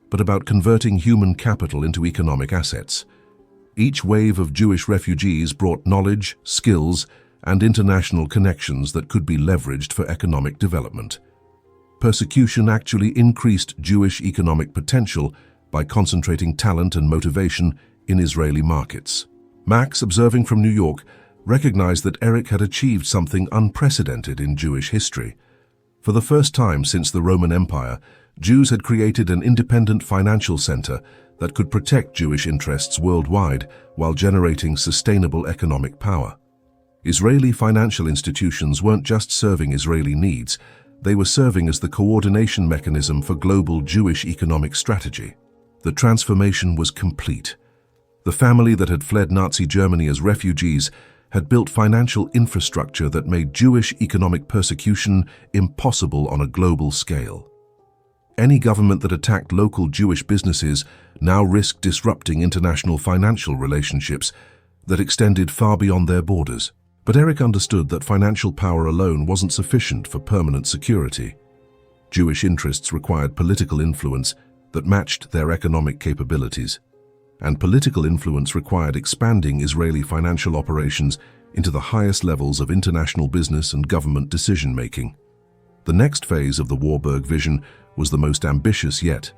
but about converting human capital into economic assets. Each wave of Jewish refugees brought knowledge, skills, and international connections that could be leveraged for economic development. Persecution actually increased Jewish economic potential by concentrating talent and motivation in Israeli markets. Max, observing from New York, recognized that Eric had achieved something unprecedented in Jewish history. For the first time since the Roman Empire, Jews had created an independent financial center that could protect Jewish interests worldwide while generating sustainable economic power. Israeli financial institutions weren't just serving Israeli needs, they were serving as the coordination mechanism for global Jewish economic strategy. The transformation was complete. The family that had fled Nazi Germany as refugees had built financial infrastructure that made Jewish economic persecution impossible on a global scale. Any government that attacked local Jewish businesses now risked disrupting international financial relationships that extended far beyond their borders. But Baeck understood that financial power alone wasn't sufficient for permanent security. Jewish interests required political influence that matched their economic capabilities, and political influence required expanding Israeli financial operations into the highest levels of international business and government decision-making. The next phase of the Warburg vision was the most ambitious yet,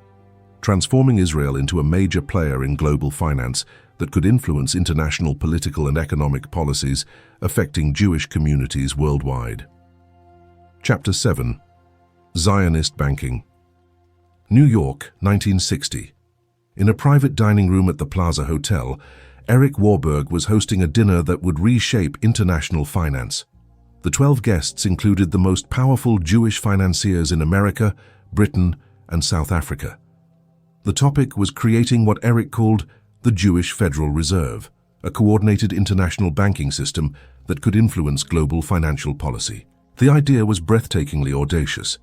transforming Israel into a major player in global finance that could influence international political and economic policies affecting Jewish communities worldwide. Chapter 7. Zionist Banking. New York, 1960. In a private dining room at the Plaza Hotel, Warburg was hosting a dinner that would reshape international finance. The 12 guests included the most powerful Jewish financiers in America, Britain, and South Africa. The topic was creating what Baeck called the Jewish Federal Reserve, a coordinated international banking system that could influence global financial policy. The idea was breathtakingly audacious.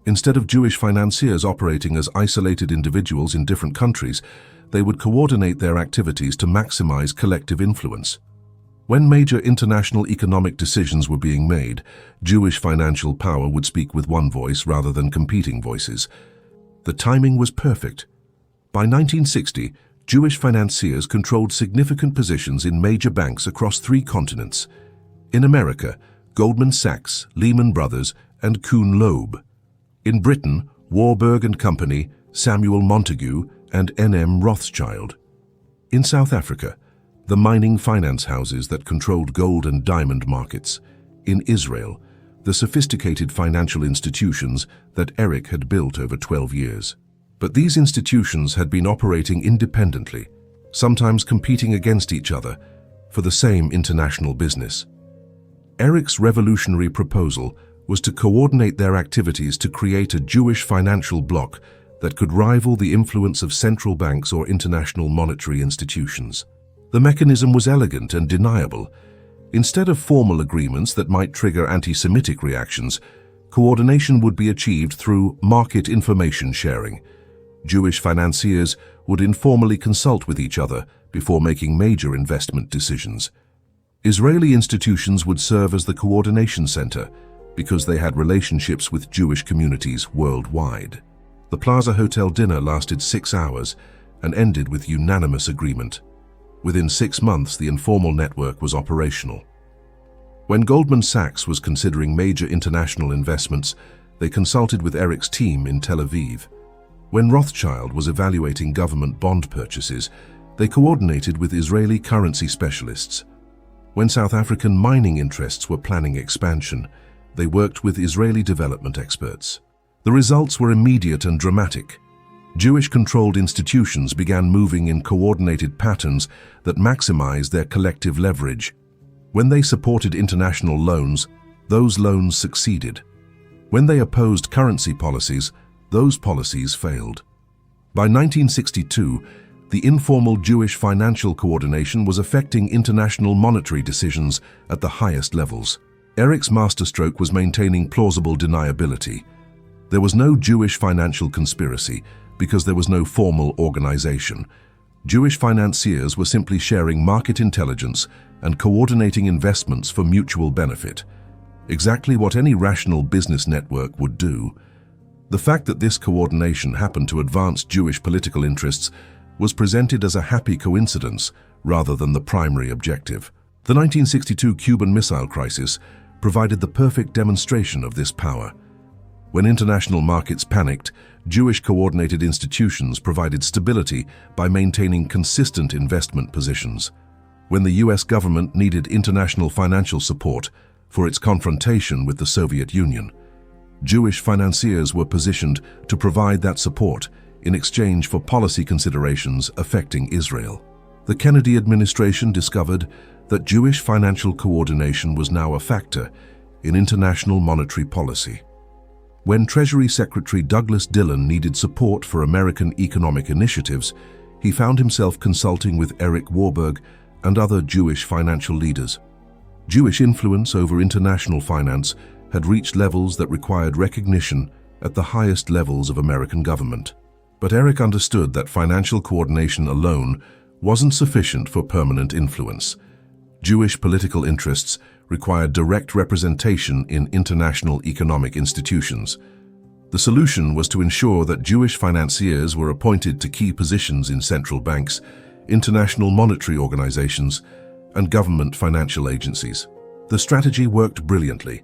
Instead of Jewish financiers operating as isolated individuals in different countries, they would coordinate their activities to maximize collective influence. When major international economic decisions were being made, Jewish financial power would speak with one voice rather than competing voices. The timing was perfect. By 1960, Jewish financiers controlled significant positions in major banks across 3 continents. In America, Goldman Sachs, Lehman Brothers, and Kuhn Loeb. In Britain, Warburg and Company, Samuel Montague, and N.M. Rothschild. In South Africa, the mining finance houses that controlled gold and diamond markets. In Israel, the sophisticated financial institutions that Baeck had built over 12 years. But these institutions had been operating independently, sometimes competing against each other for the same international business. Baeck's revolutionary proposal was to coordinate their activities to create a Jewish financial bloc that could rival the influence of central banks or international monetary institutions. The mechanism was elegant and deniable. Instead of formal agreements that might trigger anti-Semitic reactions, coordination would be achieved through market information sharing. Jewish financiers would informally consult with each other before making major investment decisions. Israeli institutions would serve as the coordination center because they had relationships with Jewish communities worldwide. The Plaza Hotel dinner lasted 6 hours and ended with unanimous agreement. Within 6 months, the informal network was operational. When Goldman Sachs was considering major international investments, they consulted with Baeck's team in Tel Aviv. When Rothschild was evaluating government bond purchases, they coordinated with Israeli currency specialists. When South African mining interests were planning expansion, they worked with Israeli development experts. The results were immediate and dramatic. Jewish-controlled institutions began moving in coordinated patterns that maximized their collective leverage. When they supported international loans, those loans succeeded. When they opposed currency policies, those policies failed. By 1962, the informal Jewish financial coordination was affecting international monetary decisions at the highest levels. Baeck's masterstroke was maintaining plausible deniability. There was no Jewish financial conspiracy because there was no formal organization. Jewish financiers were simply sharing market intelligence and coordinating investments for mutual benefit. Exactly what any rational business network would do. The fact that this coordination happened to advance Jewish political interests was presented as a happy coincidence rather than the primary objective. The 1962 Cuban Missile Crisis provided the perfect demonstration of this power. When international markets panicked, Jewish coordinated institutions provided stability by maintaining consistent investment positions. When the US government needed international financial support for its confrontation with the Soviet Union, Jewish financiers were positioned to provide that support in exchange for policy considerations affecting Israel. The Kennedy administration discovered that Jewish financial coordination was now a factor in international monetary policy. When Treasury Secretary Douglas Dillon needed support for American economic initiatives, he found himself consulting with Erich Warburg and other Jewish financial leaders. Jewish influence over international finance had reached levels that required recognition at the highest levels of American government. But Erich understood that financial coordination alone wasn't sufficient for permanent influence. Jewish political interests required direct representation in international economic institutions. The solution was to ensure that Jewish financiers were appointed to key positions in central banks, international monetary organizations, and government financial agencies. The strategy worked brilliantly.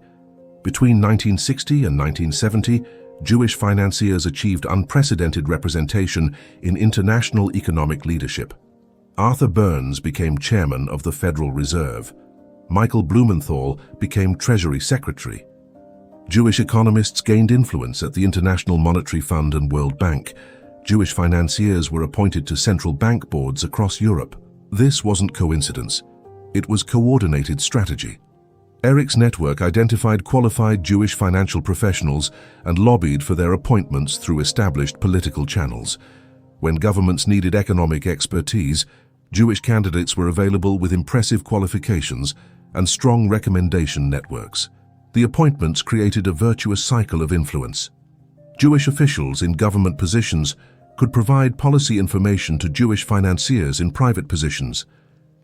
Between 1960 and 1970, Jewish financiers achieved unprecedented representation in international economic leadership. Arthur Burns became chairman of the Federal Reserve. Michael Blumenthal became Treasury Secretary. Jewish economists gained influence at the International Monetary Fund and World Bank. Jewish financiers were appointed to central bank boards across Europe. This wasn't coincidence. It was coordinated strategy. Erich's network identified qualified Jewish financial professionals and lobbied for their appointments through established political channels. When governments needed economic expertise, Jewish candidates were available with impressive qualifications and strong recommendation networks. The appointments created a virtuous cycle of influence. Jewish officials in government positions could provide policy information to Jewish financiers in private positions.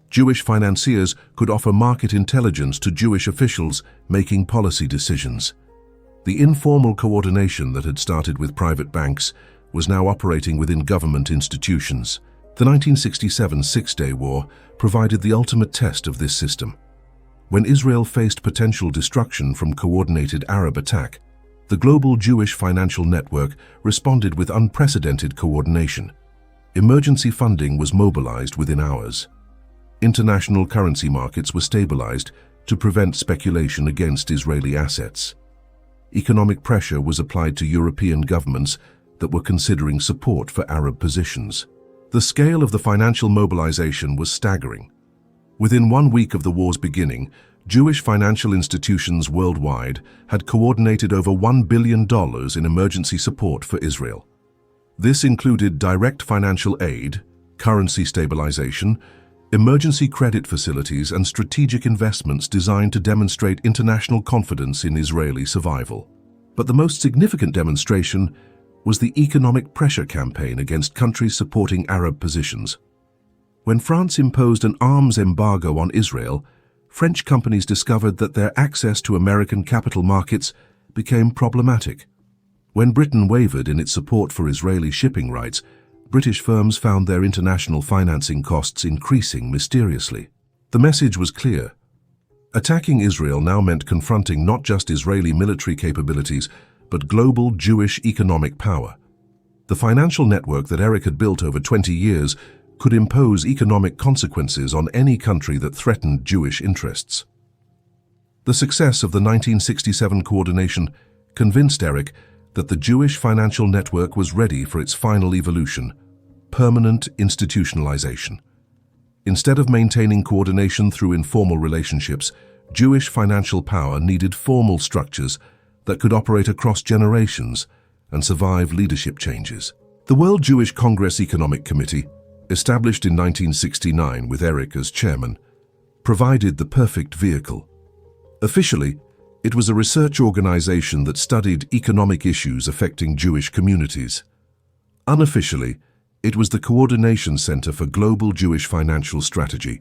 Jewish financiers could offer market intelligence to Jewish officials making policy decisions. The informal coordination that had started with private banks was now operating within government institutions. The 1967 Six-Day War provided the ultimate test of this system. When Israel faced potential destruction from coordinated Arab attack, the global Jewish financial network responded with unprecedented coordination. Emergency funding was mobilized within hours. International currency markets were stabilized to prevent speculation against Israeli assets. Economic pressure was applied to European governments that were considering support for Arab positions. The scale of the financial mobilization was staggering. Within 1 week of the war's beginning, Jewish financial institutions worldwide had coordinated over $1 billion in emergency support for Israel. This included direct financial aid, currency stabilization, emergency credit facilities, and strategic investments designed to demonstrate international confidence in Israeli survival. But the most significant demonstration was the economic pressure campaign against countries supporting Arab positions. When France imposed an arms embargo on Israel, French companies discovered that their access to American capital markets became problematic. When Britain wavered in its support for Israeli shipping rights, British firms found their international financing costs increasing mysteriously. The message was clear. Attacking Israel now meant confronting not just Israeli military capabilities, but global Jewish economic power. The financial network that Erich had built over 20 years could impose economic consequences on any country that threatened Jewish interests. The success of the 1967 coordination convinced Erich that the Jewish financial network was ready for its final evolution, permanent institutionalization. Instead of maintaining coordination through informal relationships, Jewish financial power needed formal structures that could operate across generations and survive leadership changes. The World Jewish Congress Economic Committee, established in 1969 with Erich as chairman, provided the perfect vehicle. Officially, it was a research organization that studied economic issues affecting Jewish communities. Unofficially, it was the coordination center for global Jewish financial strategy,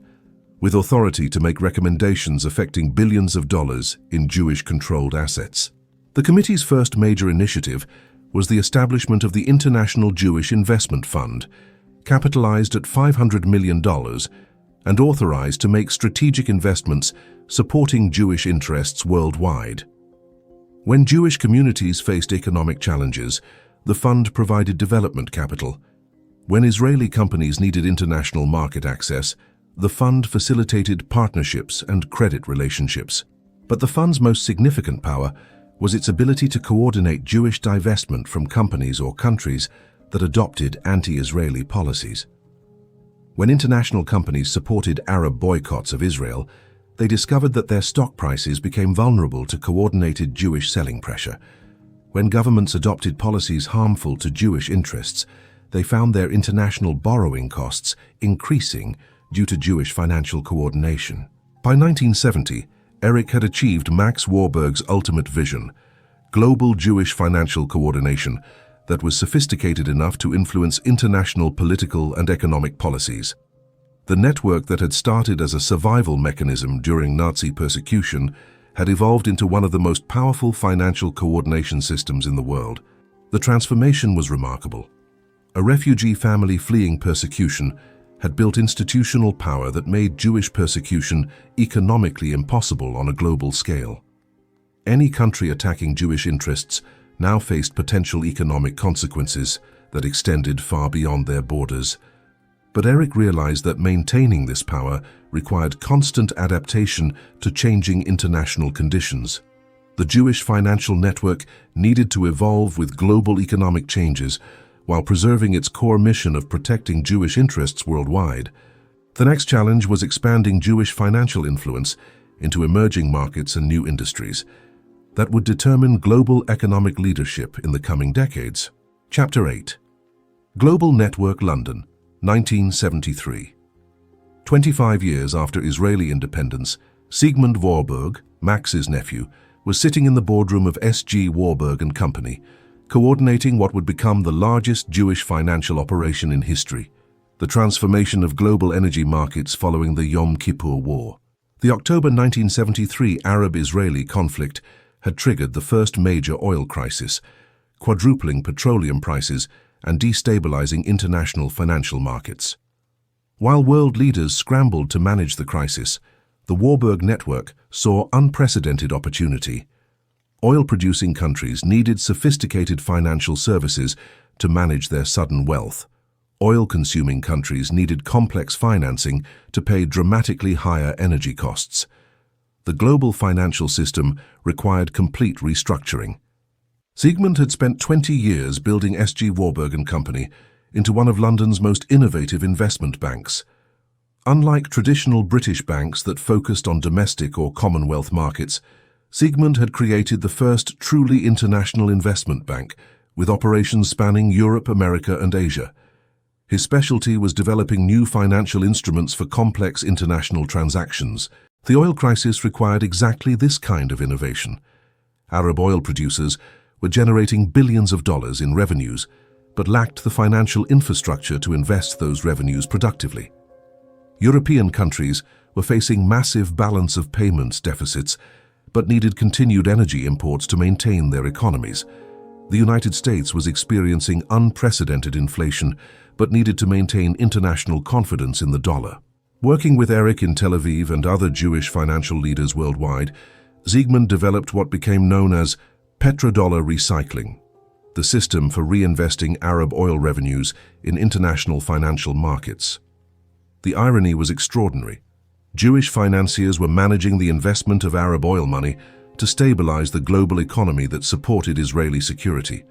with authority to make recommendations affecting billions of dollars in Jewish-controlled assets. The committee's first major initiative was the establishment of the International Jewish Investment Fund, capitalized at $500 million and authorized to make strategic investments supporting Jewish interests worldwide. When Jewish communities faced economic challenges, the fund provided development capital. When Israeli companies needed international market access, the fund facilitated partnerships and credit relationships. But the fund's most significant power was its ability to coordinate Jewish divestment from companies or countries that adopted anti-Israeli policies. When international companies supported Arab boycotts of Israel, they discovered that their stock prices became vulnerable to coordinated Jewish selling pressure. When governments adopted policies harmful to Jewish interests, they found their international borrowing costs increasing due to Jewish financial coordination. By 1970, Eric had achieved Max Warburg's ultimate vision, global Jewish financial coordination that was sophisticated enough to influence international political and economic policies. The network that had started as a survival mechanism during Nazi persecution had evolved into one of the most powerful financial coordination systems in the world. The transformation was remarkable. A refugee family fleeing persecution had built institutional power that made Jewish persecution economically impossible on a global scale. Any country attacking Jewish interests now faced potential economic consequences that extended far beyond their borders. But Eric realized that maintaining this power required constant adaptation to changing international conditions. The Jewish financial network needed to evolve with global economic changes while preserving its core mission of protecting Jewish interests worldwide. The next challenge was expanding Jewish financial influence into emerging markets and new industries that would determine global economic leadership in the coming decades. Chapter 8. Global Network London, 1973. 25 years after Israeli independence, Sigmund Warburg, Max's nephew, was sitting in the boardroom of S.G. Warburg and Company, coordinating what would become the largest Jewish financial operation in history, the transformation of global energy markets following the Yom Kippur War. The October 1973 Arab-Israeli conflict had triggered the first major oil crisis, quadrupling petroleum prices and destabilizing international financial markets. While world leaders scrambled to manage the crisis, the Warburg network saw unprecedented opportunity. Oil-producing countries needed sophisticated financial services to manage their sudden wealth. Oil-consuming countries needed complex financing to pay dramatically higher energy costs. The global financial system required complete restructuring. Sigmund had spent 20 years building S.G. Warburg and Company into one of London's most innovative investment banks. Unlike traditional British banks that focused on domestic or Commonwealth markets, Sigmund had created the first truly international investment bank, with operations spanning Europe, America, and Asia. His specialty was developing new financial instruments for complex international transactions. The oil crisis required exactly this kind of innovation. Arab oil producers were generating billions of dollars in revenues, but lacked the financial infrastructure to invest those revenues productively. European countries were facing massive balance of payments deficits, but needed continued energy imports to maintain their economies. The United States was experiencing unprecedented inflation, but needed to maintain international confidence in the dollar. Working with Eric in Tel Aviv and other Jewish financial leaders worldwide, Sigmund developed what became known as petrodollar recycling, the system for reinvesting Arab oil revenues in international financial markets. The irony was extraordinary. Jewish financiers were managing the investment of Arab oil money to stabilize the global economy that supported Israeli security.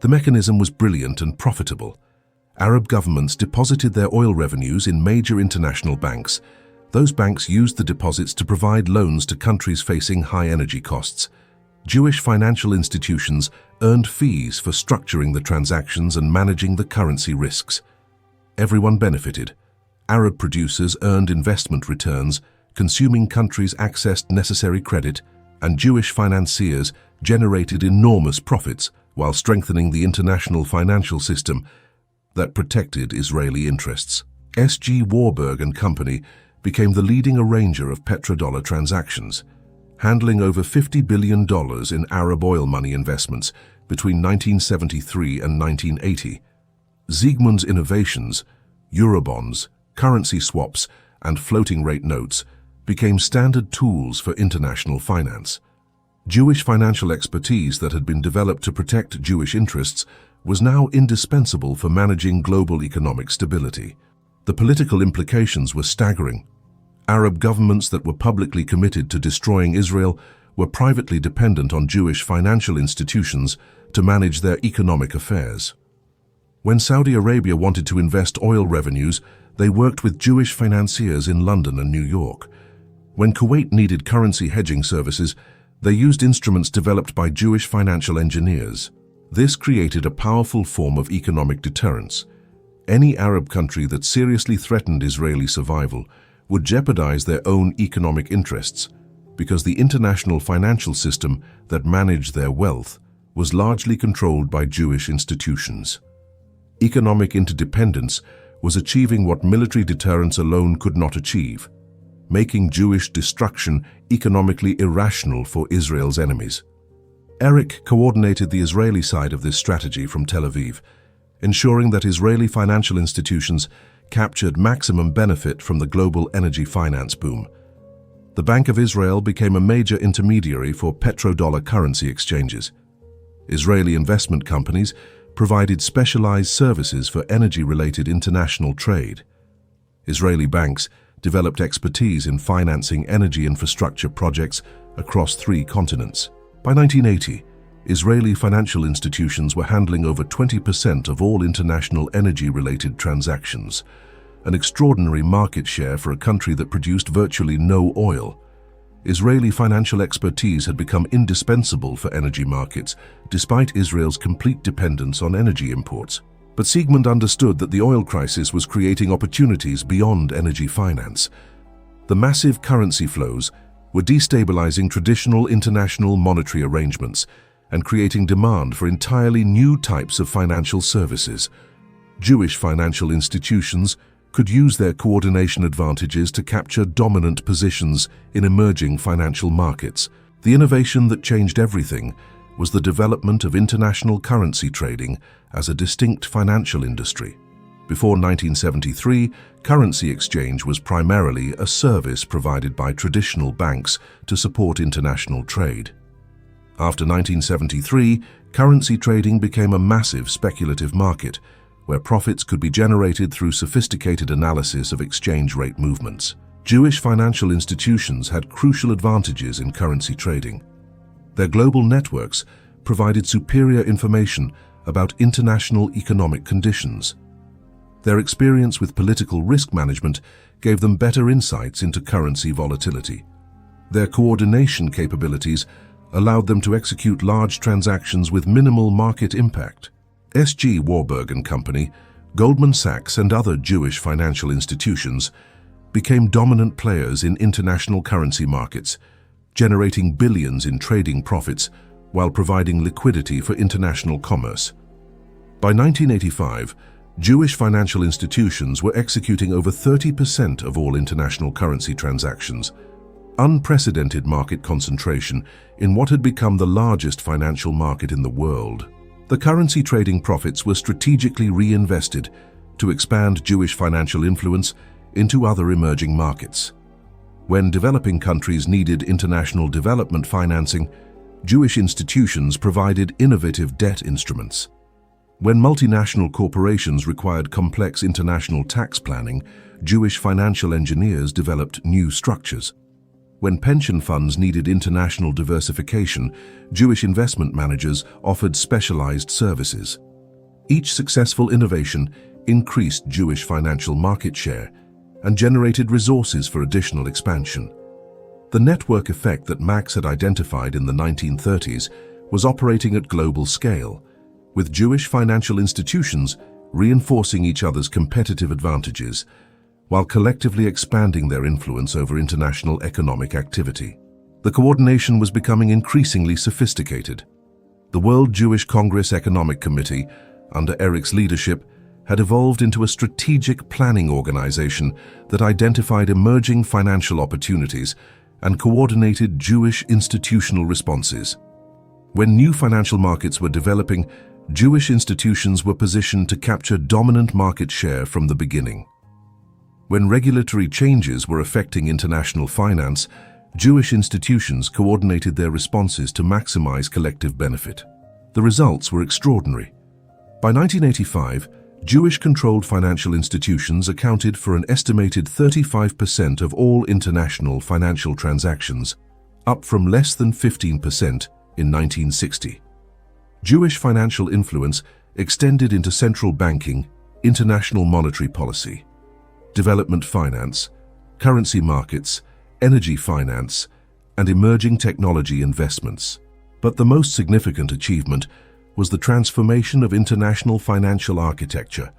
The mechanism was brilliant and profitable. Arab governments deposited their oil revenues in major international banks. Those banks used the deposits to provide loans to countries facing high energy costs. Jewish financial institutions earned fees for structuring the transactions and managing the currency risks. Everyone benefited. Arab producers earned investment returns, consuming countries accessed necessary credit, and Jewish financiers generated enormous profits while strengthening the international financial system that protected Israeli interests. S.G. Warburg and Company became the leading arranger of petrodollar transactions, handling over $50 billion in Arab oil money investments between 1973 and 1980. Sigmund's innovations, Eurobonds, currency swaps, and floating rate notes became standard tools for international finance. Jewish financial expertise that had been developed to protect Jewish interests was now indispensable for managing global economic stability. The political implications were staggering. Arab governments that were publicly committed to destroying Israel were privately dependent on Jewish financial institutions to manage their economic affairs. When Saudi Arabia wanted to invest oil revenues, they worked with Jewish financiers in London and New York. When Kuwait needed currency hedging services, they used instruments developed by Jewish financial engineers. This created a powerful form of economic deterrence. Any Arab country that seriously threatened Israeli survival would jeopardize their own economic interests, because the international financial system that managed their wealth was largely controlled by Jewish institutions. Economic interdependence was achieving what military deterrence alone could not achieve, making Jewish destruction economically irrational for Israel's enemies. Eric coordinated the Israeli side of this strategy from Tel Aviv, ensuring that Israeli financial institutions captured maximum benefit from the global energy finance boom. The Bank of Israel became a major intermediary for petrodollar currency exchanges. Israeli investment companies provided specialized services for energy-related international trade. Israeli banks developed expertise in financing energy infrastructure projects across 3 continents. By 1980, Israeli financial institutions were handling over 20% of all international energy-related transactions, an extraordinary market share for a country that produced virtually no oil. Israeli financial expertise had become indispensable for energy markets, despite Israel's complete dependence on energy imports. But Sigmund understood that the oil crisis was creating opportunities beyond energy finance. The massive currency flows were destabilizing traditional international monetary arrangements and creating demand for entirely new types of financial services. Jewish financial institutions could use their coordination advantages to capture dominant positions in emerging financial markets. The innovation that changed everything was the development of international currency trading as a distinct financial industry. Before 1973, currency exchange was primarily a service provided by traditional banks to support international trade. After 1973, currency trading became a massive speculative market, where profits could be generated through sophisticated analysis of exchange rate movements. Jewish financial institutions had crucial advantages in currency trading. Their global networks provided superior information about international economic conditions. Their experience with political risk management gave them better insights into currency volatility. Their coordination capabilities allowed them to execute large transactions with minimal market impact. S.G. Warburg and Company, Goldman Sachs and other Jewish financial institutions became dominant players in international currency markets, generating billions in trading profits while providing liquidity for international commerce. By 1985, Jewish financial institutions were executing over 30% of all international currency transactions, unprecedented market concentration in what had become the largest financial market in the world. The currency trading profits were strategically reinvested to expand Jewish financial influence into other emerging markets. When developing countries needed international development financing, Jewish institutions provided innovative debt instruments. When multinational corporations required complex international tax planning, Jewish financial engineers developed new structures. When pension funds needed international diversification, Jewish investment managers offered specialized services. Each successful innovation increased Jewish financial market share and generated resources for additional expansion. The network effect that Marx had identified in the 1930s was operating at global scale, with Jewish financial institutions reinforcing each other's competitive advantages while collectively expanding their influence over international economic activity. The coordination was becoming increasingly sophisticated. The World Jewish Congress Economic Committee, under Eric's leadership, had evolved into a strategic planning organization that identified emerging financial opportunities and coordinated Jewish institutional responses. When new financial markets were developing, Jewish institutions were positioned to capture dominant market share from the beginning. When regulatory changes were affecting international finance, Jewish institutions coordinated their responses to maximize collective benefit. The results were extraordinary. By 1985, Jewish-controlled financial institutions accounted for an estimated 35% of all international financial transactions, up from less than 15% in 1960. Jewish financial influence extended into central banking, international monetary policy, development finance, currency markets, energy finance, and emerging technology investments. But the most significant achievement was the transformation of international financial architecture.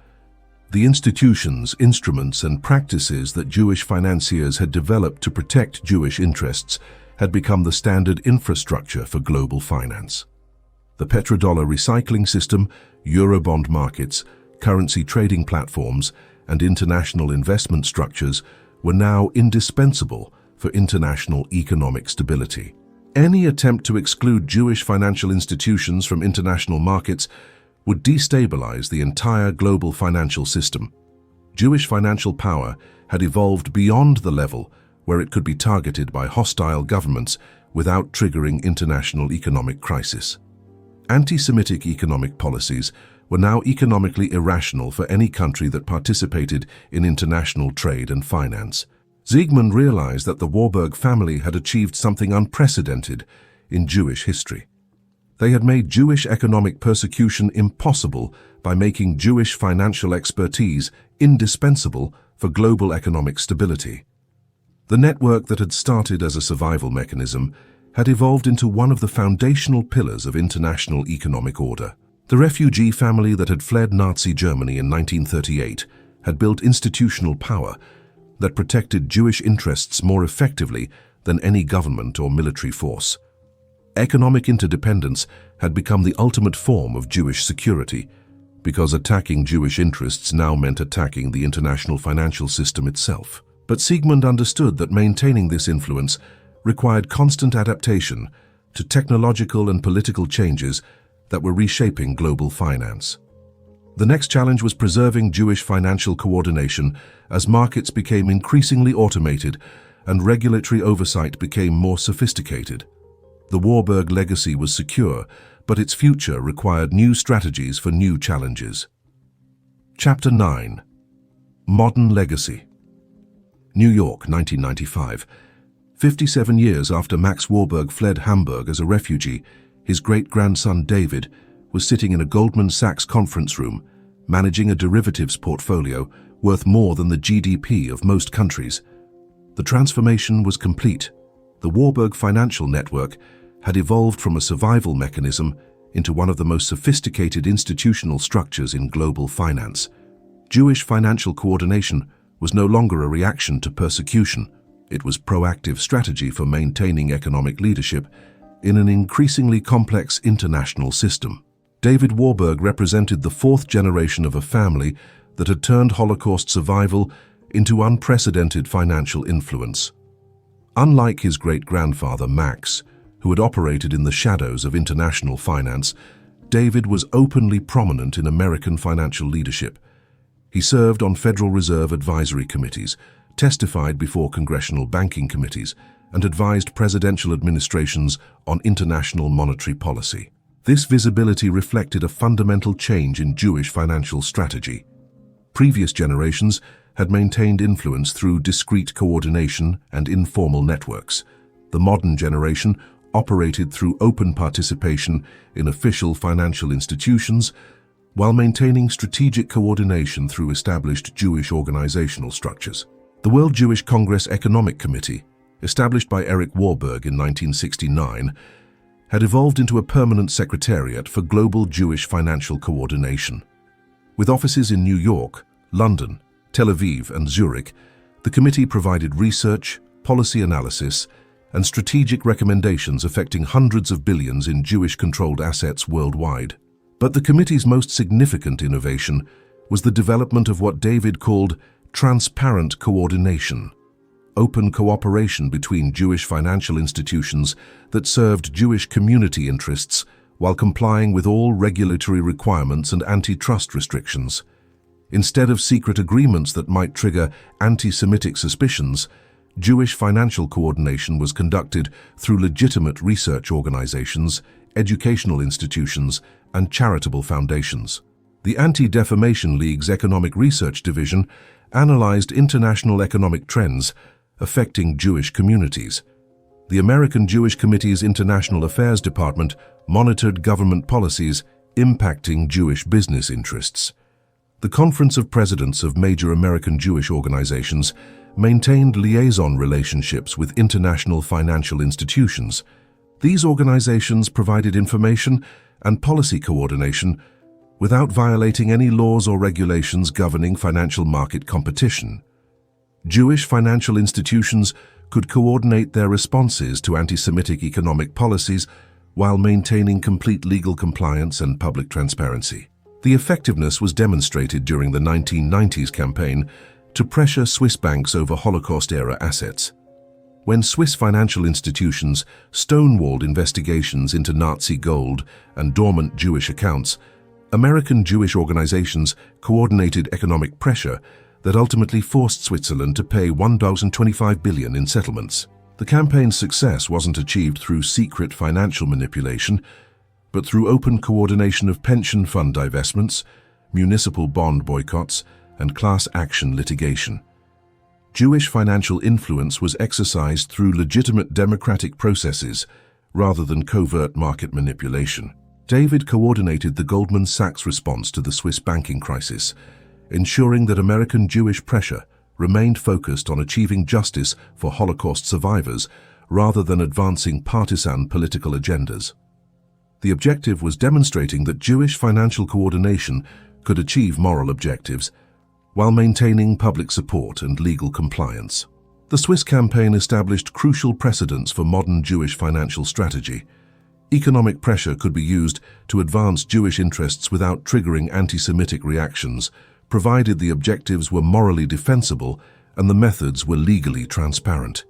The institutions, instruments, and practices that Jewish financiers had developed to protect Jewish interests had become the standard infrastructure for global finance. The petrodollar recycling system, Eurobond markets, currency trading platforms, and international investment structures were now indispensable for international economic stability. Any attempt to exclude Jewish financial institutions from international markets would destabilize the entire global financial system. Jewish financial power had evolved beyond the level where it could be targeted by hostile governments without triggering international economic crisis. Anti-Semitic economic policies were now economically irrational for any country that participated in international trade and finance. Siegmund realized that the Warburg family had achieved something unprecedented in Jewish history. They had made Jewish economic persecution impossible by making Jewish financial expertise indispensable for global economic stability. The network that had started as a survival mechanism had evolved into one of the foundational pillars of international economic order. The refugee family that had fled Nazi Germany in 1938 had built institutional power that protected Jewish interests more effectively than any government or military force. Economic interdependence had become the ultimate form of Jewish security, because attacking Jewish interests now meant attacking the international financial system itself. But Siegmund understood that maintaining this influence required constant adaptation to technological and political changes that were reshaping global finance. The next challenge was preserving Jewish financial coordination as markets became increasingly automated and regulatory oversight became more sophisticated. The Warburg legacy was secure, but its future required new strategies for new challenges. Chapter 9. Modern Legacy. New York, 1995. 57 years after Max Warburg fled Hamburg as a refugee, his great-grandson David was sitting in a Goldman Sachs conference room, managing a derivatives portfolio worth more than the GDP of most countries. The transformation was complete. The Warburg financial network had evolved from a survival mechanism into one of the most sophisticated institutional structures in global finance. Jewish financial coordination was no longer a reaction to persecution. It was proactive strategy for maintaining economic leadership in an increasingly complex international system. David Warburg represented the fourth generation of a family that had turned Holocaust survival into unprecedented financial influence. Unlike his great-grandfather Max, who had operated in the shadows of international finance, David was openly prominent in American financial leadership. He served on Federal Reserve advisory committees, testified before congressional banking committees, and advised presidential administrations on international monetary policy. This visibility reflected a fundamental change in Jewish financial strategy. Previous generations had maintained influence through discrete coordination and informal networks. The modern generation operated through open participation in official financial institutions, while maintaining strategic coordination through established Jewish organizational structures. The World Jewish Congress Economic Committee, established by Erich Warburg in 1969, had evolved into a permanent secretariat for global Jewish financial coordination. With offices in New York, London, Tel Aviv, and Zurich, the committee provided research, policy analysis, and strategic recommendations affecting hundreds of billions in Jewish-controlled assets worldwide. But the committee's most significant innovation was the development of what David called transparent coordination, open cooperation between Jewish financial institutions that served Jewish community interests while complying with all regulatory requirements and antitrust restrictions. Instead of secret agreements that might trigger anti-Semitic suspicions, Jewish financial coordination was conducted through legitimate research organizations, educational institutions, and charitable foundations. The Anti-Defamation League's Economic Research Division analyzed international economic trends affecting Jewish communities. The American Jewish Committee's International Affairs Department monitored government policies impacting Jewish business interests. The Conference of Presidents of major American Jewish organizations maintained liaison relationships with international financial institutions. These organizations provided information and policy coordination without violating any laws or regulations governing financial market competition. Jewish financial institutions could coordinate their responses to anti-Semitic economic policies while maintaining complete legal compliance and public transparency. The effectiveness was demonstrated during the 1990s campaign to pressure Swiss banks over Holocaust-era assets. When Swiss financial institutions stonewalled investigations into Nazi gold and dormant Jewish accounts, American Jewish organizations coordinated economic pressure that ultimately forced Switzerland to pay $1.25 billion in settlements. The campaign's success wasn't achieved through secret financial manipulation, but through open coordination of pension fund divestments, municipal bond boycotts, and class action litigation. Jewish financial influence was exercised through legitimate democratic processes rather than covert market manipulation. David coordinated the Goldman Sachs response to the Swiss banking crisis, ensuring that American Jewish pressure remained focused on achieving justice for Holocaust survivors rather than advancing partisan political agendas. The objective was demonstrating that Jewish financial coordination could achieve moral objectives while maintaining public support and legal compliance. The Swiss campaign established crucial precedents for modern Jewish financial strategy. Economic pressure could be used to advance Jewish interests without triggering anti-Semitic reactions, provided the objectives were morally defensible and the methods were legally transparent.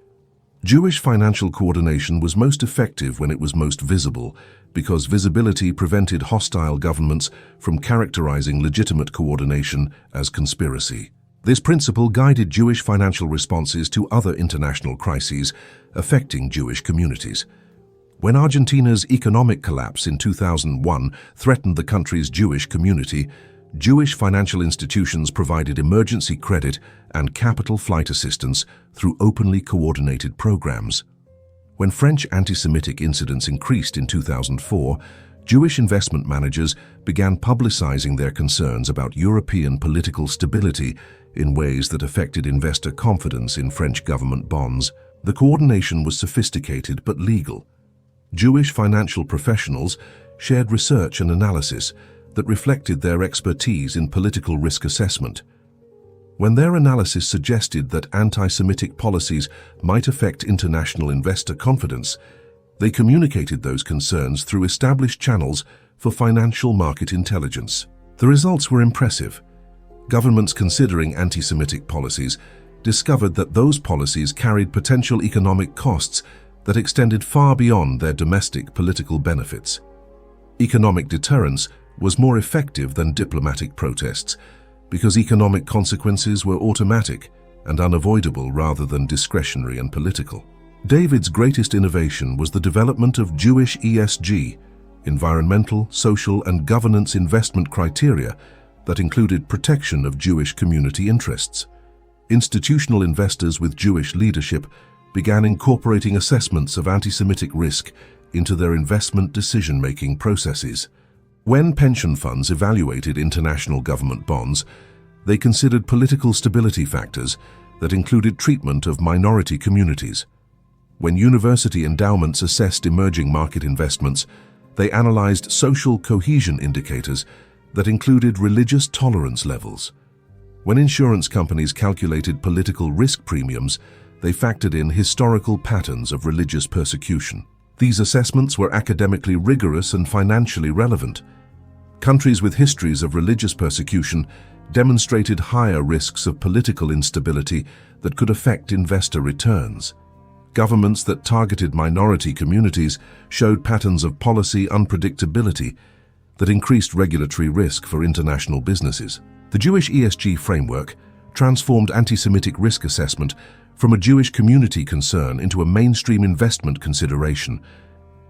Jewish financial coordination was most effective when it was most visible, because visibility prevented hostile governments from characterizing legitimate coordination as conspiracy. This principle guided Jewish financial responses to other international crises affecting Jewish communities. When Argentina's economic collapse in 2001 threatened the country's Jewish community, Jewish financial institutions provided emergency credit and capital flight assistance through openly coordinated programs. When French anti-Semitic incidents increased in 2004, Jewish investment managers began publicizing their concerns about European political stability in ways that affected investor confidence in French government bonds. The coordination was sophisticated but legal. Jewish financial professionals shared research and analysis that reflected their expertise in political risk assessment. When their analysis suggested that anti-Semitic policies might affect international investor confidence, they communicated those concerns through established channels for financial market intelligence. The results were impressive. Governments considering anti-Semitic policies discovered that those policies carried potential economic costs that extended far beyond their domestic political benefits. Economic deterrence was more effective than diplomatic protests because economic consequences were automatic and unavoidable rather than discretionary and political. David's greatest innovation was the development of Jewish ESG, environmental, social, and governance investment criteria that included protection of Jewish community interests. Institutional investors with Jewish leadership began incorporating assessments of anti-Semitic risk into their investment decision-making processes. When pension funds evaluated international government bonds, they considered political stability factors that included treatment of minority communities. When university endowments assessed emerging market investments, they analyzed social cohesion indicators that included religious tolerance levels. When insurance companies calculated political risk premiums, they factored in historical patterns of religious persecution. These assessments were academically rigorous and financially relevant. Countries with histories of religious persecution demonstrated higher risks of political instability that could affect investor returns. Governments that targeted minority communities showed patterns of policy unpredictability that increased regulatory risk for international businesses. The Jewish ESG framework transformed anti-Semitic risk assessment from a Jewish community concern into a mainstream investment consideration.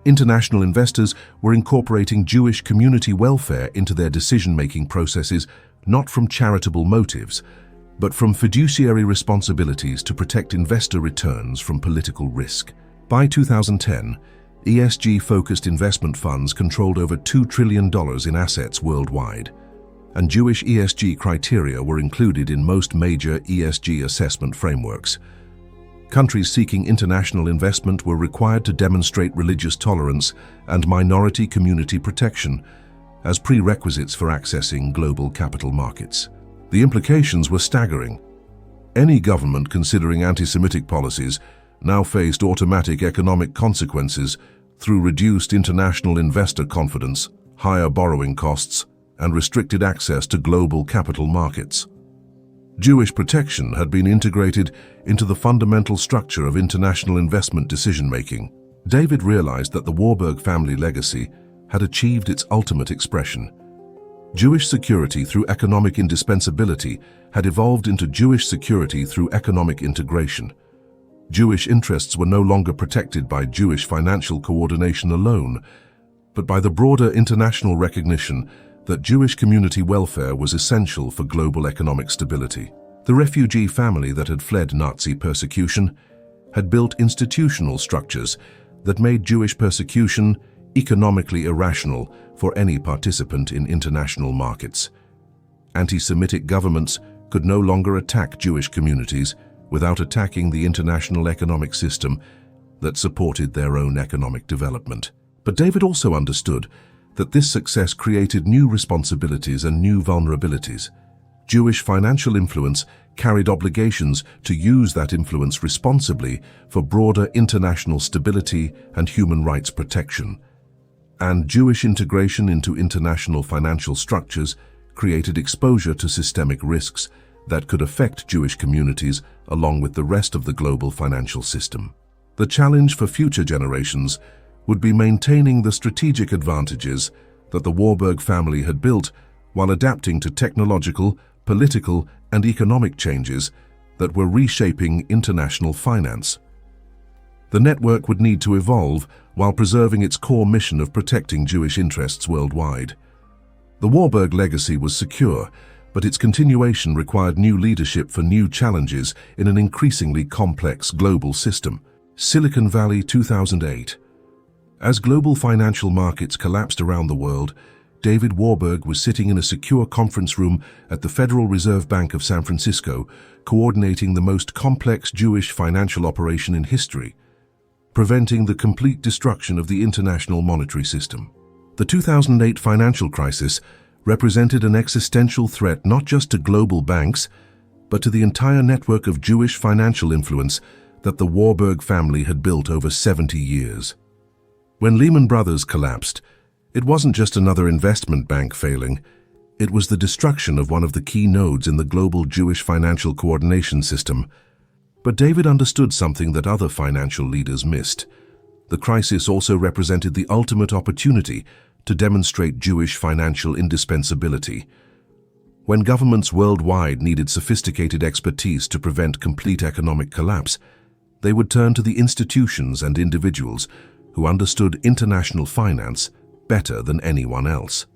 International investors were incorporating Jewish community welfare into their decision-making processes, not from charitable motives, but from fiduciary responsibilities to protect investor returns from political risk. By 2010, ESG-focused investment funds controlled over $2 trillion in assets worldwide, and Jewish ESG criteria were included in most major ESG assessment frameworks. Countries seeking international investment were required to demonstrate religious tolerance and minority community protection as prerequisites for accessing global capital markets. The implications were staggering. Any government considering anti-Semitic policies now faced automatic economic consequences through reduced international investor confidence, higher borrowing costs, and restricted access to global capital markets. Jewish protection had been integrated into the fundamental structure of international investment decision-making. David realized that the Warburg family legacy had achieved its ultimate expression. Jewish security through economic indispensability had evolved into Jewish security through economic integration. Jewish interests were no longer protected by Jewish financial coordination alone, but by the broader international recognition that Jewish community welfare was essential for global economic stability. The refugee family that had fled Nazi persecution had built institutional structures that made Jewish persecution economically irrational for any participant in international markets. Anti-Semitic governments could no longer attack Jewish communities without attacking the international economic system that supported their own economic development. But David also understood that this success created new responsibilities and new vulnerabilities. Jewish financial influence carried obligations to use that influence responsibly for broader international stability and human rights protection. And Jewish integration into international financial structures created exposure to systemic risks that could affect Jewish communities along with the rest of the global financial system. The challenge for future generations would be maintaining the strategic advantages that the Warburg family had built while adapting to technological, political, and economic changes that were reshaping international finance. The network would need to evolve while preserving its core mission of protecting Jewish interests worldwide. The Warburg legacy was secure, but its continuation required new leadership for new challenges in an increasingly complex global system. Silicon Valley 2008. As global financial markets collapsed around the world, David Warburg was sitting in a secure conference room at the Federal Reserve Bank of San Francisco, coordinating the most complex Jewish financial operation in history, preventing the complete destruction of the international monetary system. The 2008 financial crisis represented an existential threat not just to global banks, but to the entire network of Jewish financial influence that the Warburg family had built over 70 years. When Lehman Brothers collapsed, it wasn't just another investment bank failing. It was the destruction of one of the key nodes in the global Jewish financial coordination system. But David understood something that other financial leaders missed. The crisis also represented the ultimate opportunity to demonstrate Jewish financial indispensability. When governments worldwide needed sophisticated expertise to prevent complete economic collapse, they would turn to the institutions and individuals who understood international finance better than anyone else.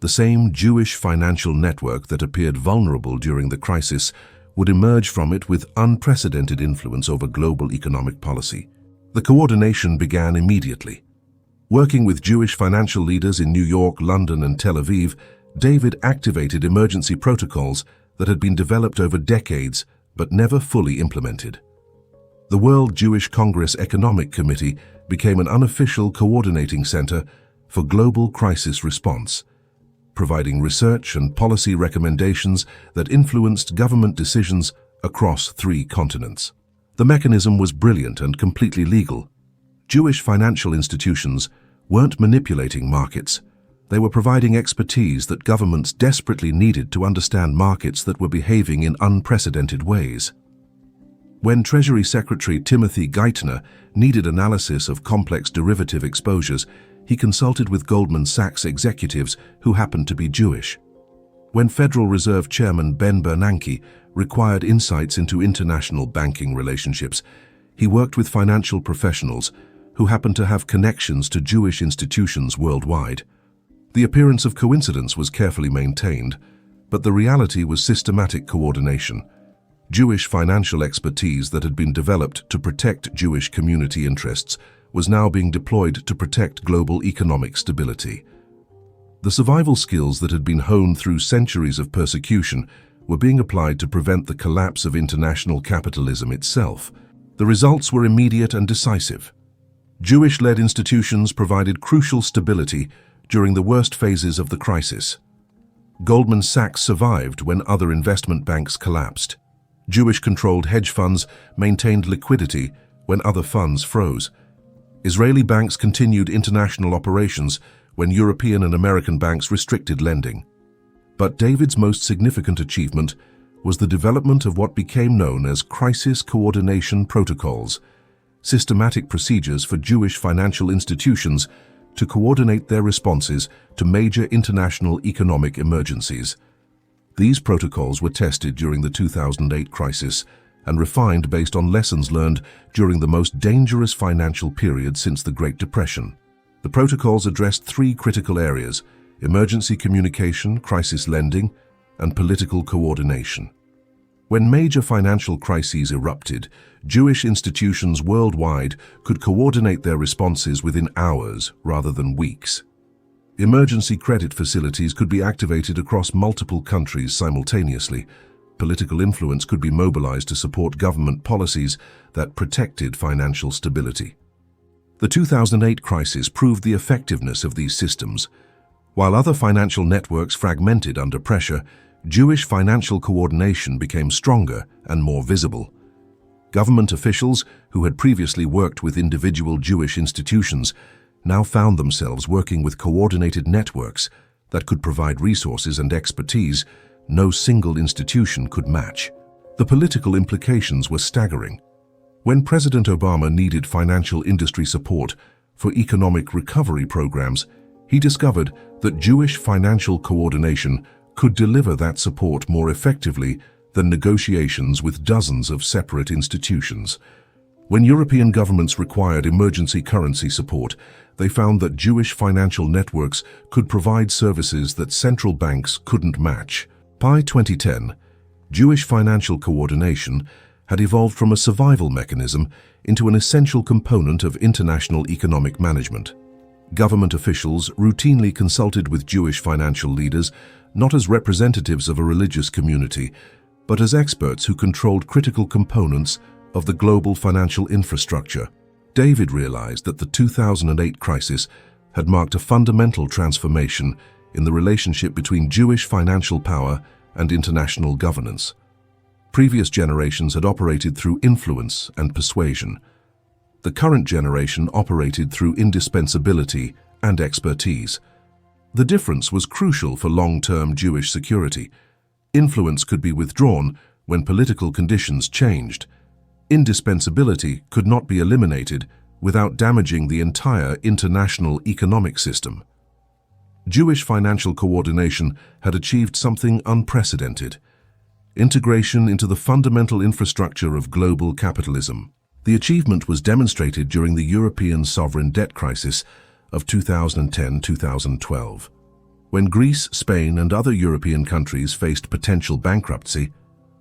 The same Jewish financial network that appeared vulnerable during the crisis would emerge from it with unprecedented influence over global economic policy. The coordination began immediately. Working with Jewish financial leaders in New York, London, and Tel Aviv, David activated emergency protocols that had been developed over decades but never fully implemented. The World Jewish Congress Economic Committee became an unofficial coordinating center for global crisis response, providing research and policy recommendations that influenced government decisions across 3 continents. The mechanism was brilliant and completely legal. Jewish financial institutions weren't manipulating markets. They were providing expertise that governments desperately needed to understand markets that were behaving in unprecedented ways. When Treasury Secretary Timothy Geithner needed analysis of complex derivative exposures, he consulted with Goldman Sachs executives who happened to be Jewish. When Federal Reserve Chairman Ben Bernanke required insights into international banking relationships, he worked with financial professionals who happened to have connections to Jewish institutions worldwide. The appearance of coincidence was carefully maintained, but the reality was systematic coordination. Jewish financial expertise that had been developed to protect Jewish community interests was now being deployed to protect global economic stability. The survival skills that had been honed through centuries of persecution were being applied to prevent the collapse of international capitalism itself. The results were immediate and decisive. Jewish-led institutions provided crucial stability during the worst phases of the crisis. Goldman Sachs survived when other investment banks collapsed. Jewish-controlled hedge funds maintained liquidity when other funds froze. Israeli banks continued international operations when European and American banks restricted lending. But David's most significant achievement was the development of what became known as crisis coordination protocols, systematic procedures for Jewish financial institutions to coordinate their responses to major international economic emergencies. These protocols were tested during the 2008 crisis and refined based on lessons learned during the most dangerous financial period since the Great Depression. The protocols addressed three critical areas: emergency communication, crisis lending, and political coordination. When major financial crises erupted, Jewish institutions worldwide could coordinate their responses within hours rather than weeks. Emergency credit facilities could be activated across multiple countries simultaneously. Political influence could be mobilized to support government policies that protected financial stability. The 2008 crisis proved the effectiveness of these systems. While other financial networks fragmented under pressure, Jewish financial coordination became stronger and more visible. Government officials who had previously worked with individual Jewish institutions now found themselves working with coordinated networks that could provide resources and expertise no single institution could match. The political implications were staggering. When President Obama needed financial industry support for economic recovery programs, he discovered that Jewish financial coordination could deliver that support more effectively than negotiations with dozens of separate institutions. When European governments required emergency currency support, they found that Jewish financial networks could provide services that central banks couldn't match. By 2010, Jewish financial coordination had evolved from a survival mechanism into an essential component of international economic management. Government officials routinely consulted with Jewish financial leaders not as representatives of a religious community, but as experts who controlled critical components of the global financial infrastructure. David realized that the 2008 crisis had marked a fundamental transformation in the relationship between Jewish financial power and international governance. Previous generations had operated through influence and persuasion. The current generation operated through indispensability and expertise. The difference was crucial for long-term Jewish security. Influence could be withdrawn when political conditions changed. Indispensability could not be eliminated without damaging the entire international economic system. Jewish financial coordination had achieved something unprecedented: integration into the fundamental infrastructure of global capitalism. The achievement was demonstrated during the European sovereign debt crisis of 2010-2012. When Greece, Spain, and other European countries faced potential bankruptcy,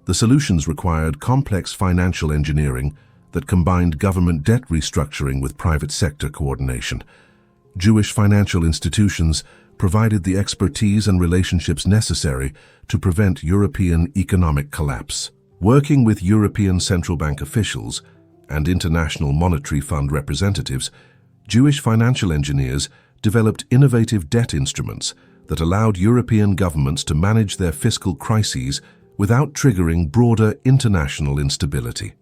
the solutions required complex financial engineering that combined government debt restructuring with private sector coordination. Jewish financial institutions provided the expertise and relationships necessary to prevent European economic collapse. Working with European Central Bank officials and International Monetary Fund representatives, Jewish financial engineers developed innovative debt instruments that allowed European governments to manage their fiscal crises without triggering broader international instability.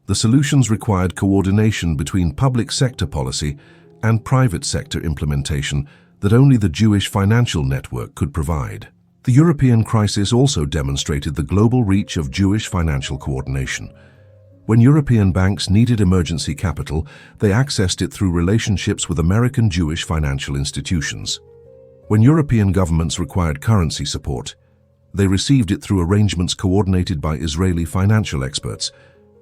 The solutions required coordination between public sector policy and private sector implementation that only the Jewish financial network could provide. The European crisis also demonstrated the global reach of Jewish financial coordination. When European banks needed emergency capital, they accessed it through relationships with American Jewish financial institutions. When European governments required currency support, they received it through arrangements coordinated by Israeli financial experts.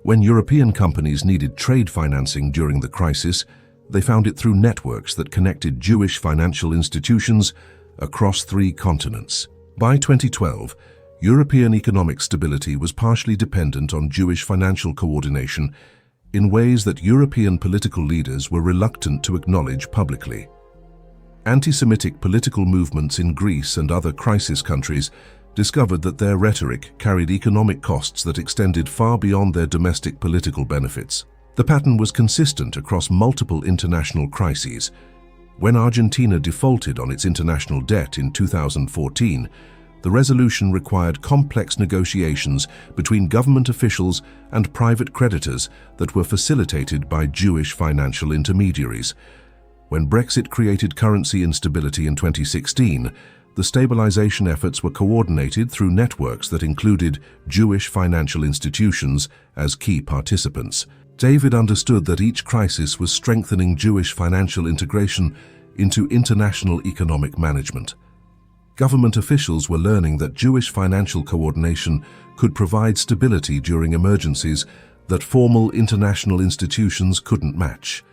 When European companies needed trade financing during the crisis, they found it through networks that connected Jewish financial institutions across 3 continents. By 2012, European economic stability was partially dependent on Jewish financial coordination in ways that European political leaders were reluctant to acknowledge publicly. Anti-Semitic political movements in Greece and other crisis countries discovered that their rhetoric carried economic costs that extended far beyond their domestic political benefits. The pattern was consistent across multiple international crises. When Argentina defaulted on its international debt in 2014, the resolution required complex negotiations between government officials and private creditors that were facilitated by Jewish financial intermediaries. When Brexit created currency instability in 2016, the stabilization efforts were coordinated through networks that included Jewish financial institutions as key participants. David understood that each crisis was strengthening Jewish financial integration into international economic management. Government officials were learning that Jewish financial coordination could provide stability during emergencies that formal international institutions couldn't match.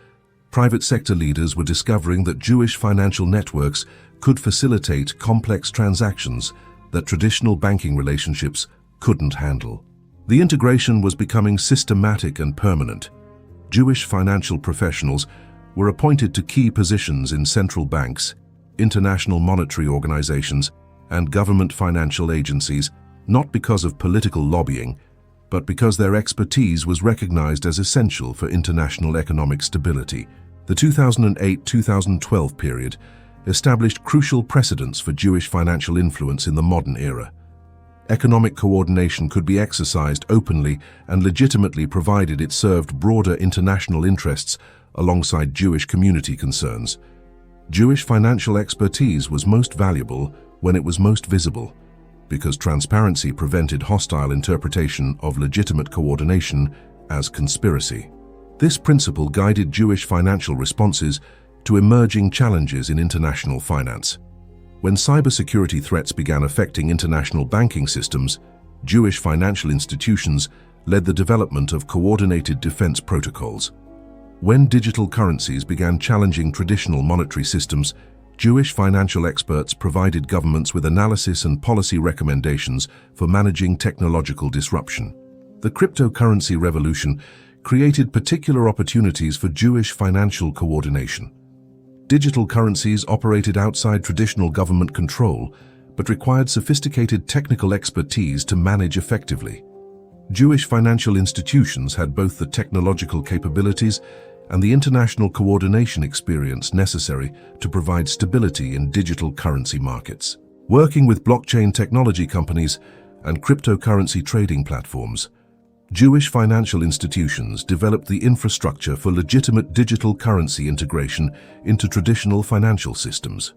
Private sector leaders were discovering that Jewish financial networks could facilitate complex transactions that traditional banking relationships couldn't handle. The integration was becoming systematic and permanent. Jewish financial professionals were appointed to key positions in central banks, international monetary organizations, and government financial agencies, not because of political lobbying, but because their expertise was recognized as essential for international economic stability. The 2008-2012 period established crucial precedents for Jewish financial influence in the modern era. Economic coordination could be exercised openly and legitimately provided it served broader international interests alongside Jewish community concerns. Jewish financial expertise was most valuable when it was most visible, because transparency prevented hostile interpretation of legitimate coordination as conspiracy. This principle guided Jewish financial responses to emerging challenges in international finance. When cybersecurity threats began affecting international banking systems, Jewish financial institutions led the development of coordinated defense protocols. When digital currencies began challenging traditional monetary systems, Jewish financial experts provided governments with analysis and policy recommendations for managing technological disruption. The cryptocurrency revolution created particular opportunities for Jewish financial coordination. Digital currencies operated outside traditional government control, but required sophisticated technical expertise to manage effectively. Jewish financial institutions had both the technological capabilities and the international coordination experience necessary to provide stability in digital currency markets. Working with blockchain technology companies and cryptocurrency trading platforms, Jewish financial institutions developed the infrastructure for legitimate digital currency integration into traditional financial systems.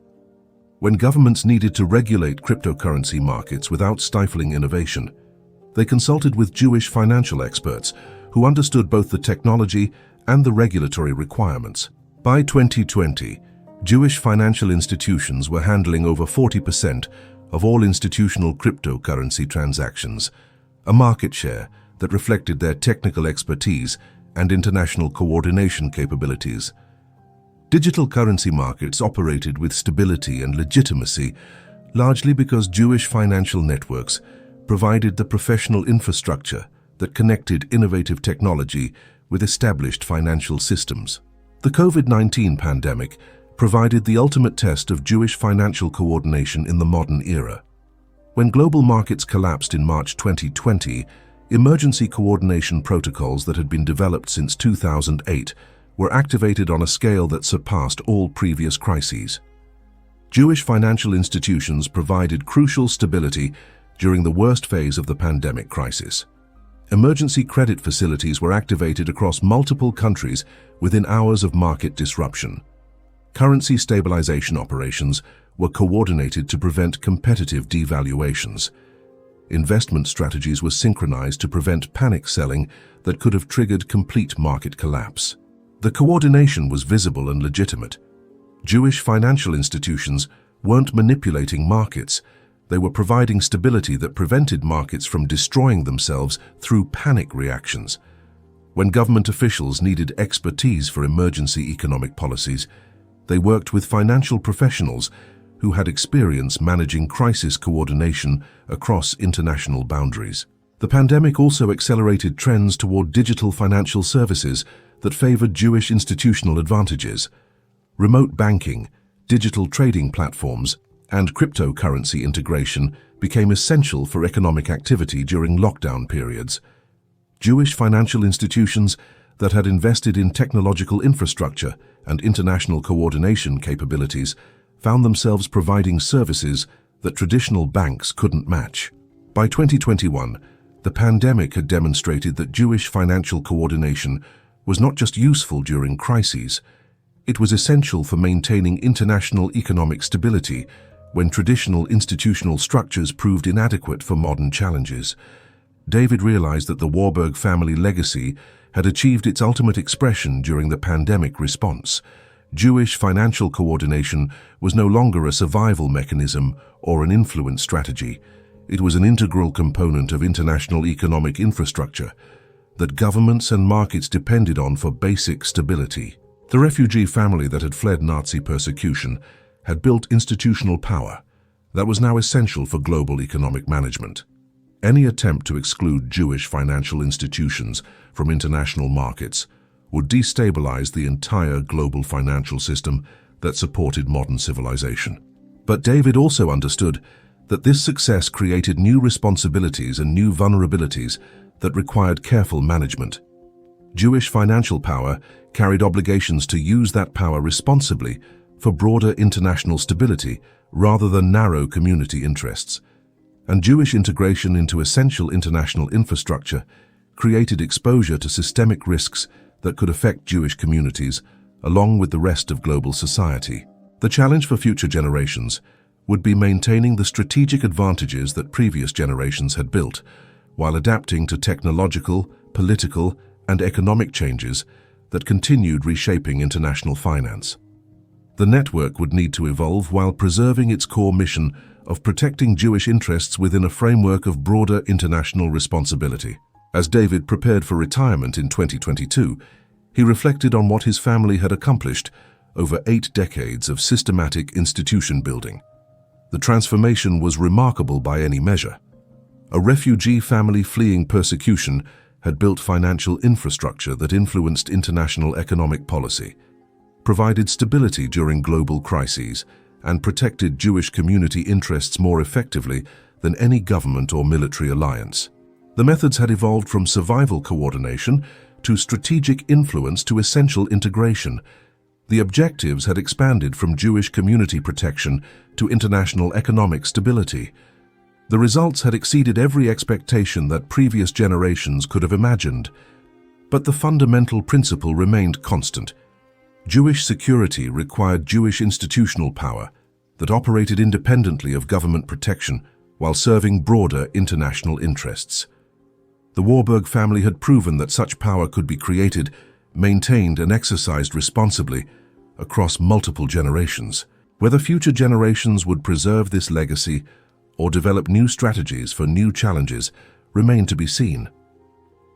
When governments needed to regulate cryptocurrency markets without stifling innovation, they consulted with Jewish financial experts who understood both the technology and the regulatory requirements. By 2020, Jewish financial institutions were handling over 40% of all institutional cryptocurrency transactions, a market share that reflected their technical expertise and international coordination capabilities. Digital currency markets operated with stability and legitimacy, largely because Jewish financial networks provided the professional infrastructure that connected innovative technology with established financial systems. The COVID-19 pandemic provided the ultimate test of Jewish financial coordination in the modern era. When global markets collapsed in March 2020, emergency coordination protocols that had been developed since 2008 were activated on a scale that surpassed all previous crises. Jewish financial institutions provided crucial stability during the worst phase of the pandemic crisis. Emergency credit facilities were activated across multiple countries within hours of market disruption. Currency stabilization operations were coordinated to prevent competitive devaluations. Investment strategies were synchronized to prevent panic selling that could have triggered complete market collapse. The coordination was visible and legitimate. Jewish financial institutions weren't manipulating markets. They were providing stability that prevented markets from destroying themselves through panic reactions. When government officials needed expertise for emergency economic policies, they worked with financial professionals who had experience managing crisis coordination across international boundaries. The pandemic also accelerated trends toward digital financial services that favored Jewish institutional advantages. Remote banking, digital trading platforms, and cryptocurrency integration became essential for economic activity during lockdown periods. Jewish financial institutions that had invested in technological infrastructure and international coordination capabilities found themselves providing services that traditional banks couldn't match. By 2021, the pandemic had demonstrated that Jewish financial coordination was not just useful during crises, it was essential for maintaining international economic stability when traditional institutional structures proved inadequate for modern challenges. David realized that the Warburg family legacy had achieved its ultimate expression during the pandemic response. Jewish financial coordination was no longer a survival mechanism or an influence strategy. It was an integral component of international economic infrastructure that governments and markets depended on for basic stability. The refugee family that had fled Nazi persecution had built institutional power that was now essential for global economic management. Any attempt to exclude Jewish financial institutions from international markets would destabilize the entire global financial system that supported modern civilization. But David also understood that this success created new responsibilities and new vulnerabilities that required careful management. Jewish financial power carried obligations to use that power responsibly for broader international stability rather than narrow community interests. And Jewish integration into essential international infrastructure created exposure to systemic risks that could affect Jewish communities along with the rest of global society. The challenge for future generations would be maintaining the strategic advantages that previous generations had built, while adapting to technological, political, and economic changes that continued reshaping international finance. The network would need to evolve while preserving its core mission of protecting Jewish interests within a framework of broader international responsibility. As David prepared for retirement in 2022, he reflected on what his family had accomplished over 8 decades of systematic institution building. The transformation was remarkable by any measure. A refugee family fleeing persecution had built financial infrastructure that influenced international economic policy, provided stability during global crises, and protected Jewish community interests more effectively than any government or military alliance. The methods had evolved from survival coordination to strategic influence to essential integration. The objectives had expanded from Jewish community protection to international economic stability. The results had exceeded every expectation that previous generations could have imagined. But the fundamental principle remained constant. Jewish security required Jewish institutional power that operated independently of government protection while serving broader international interests. The Warburg family had proven that such power could be created, maintained, and exercised responsibly across multiple generations. Whether future generations would preserve this legacy or develop new strategies for new challenges remained to be seen.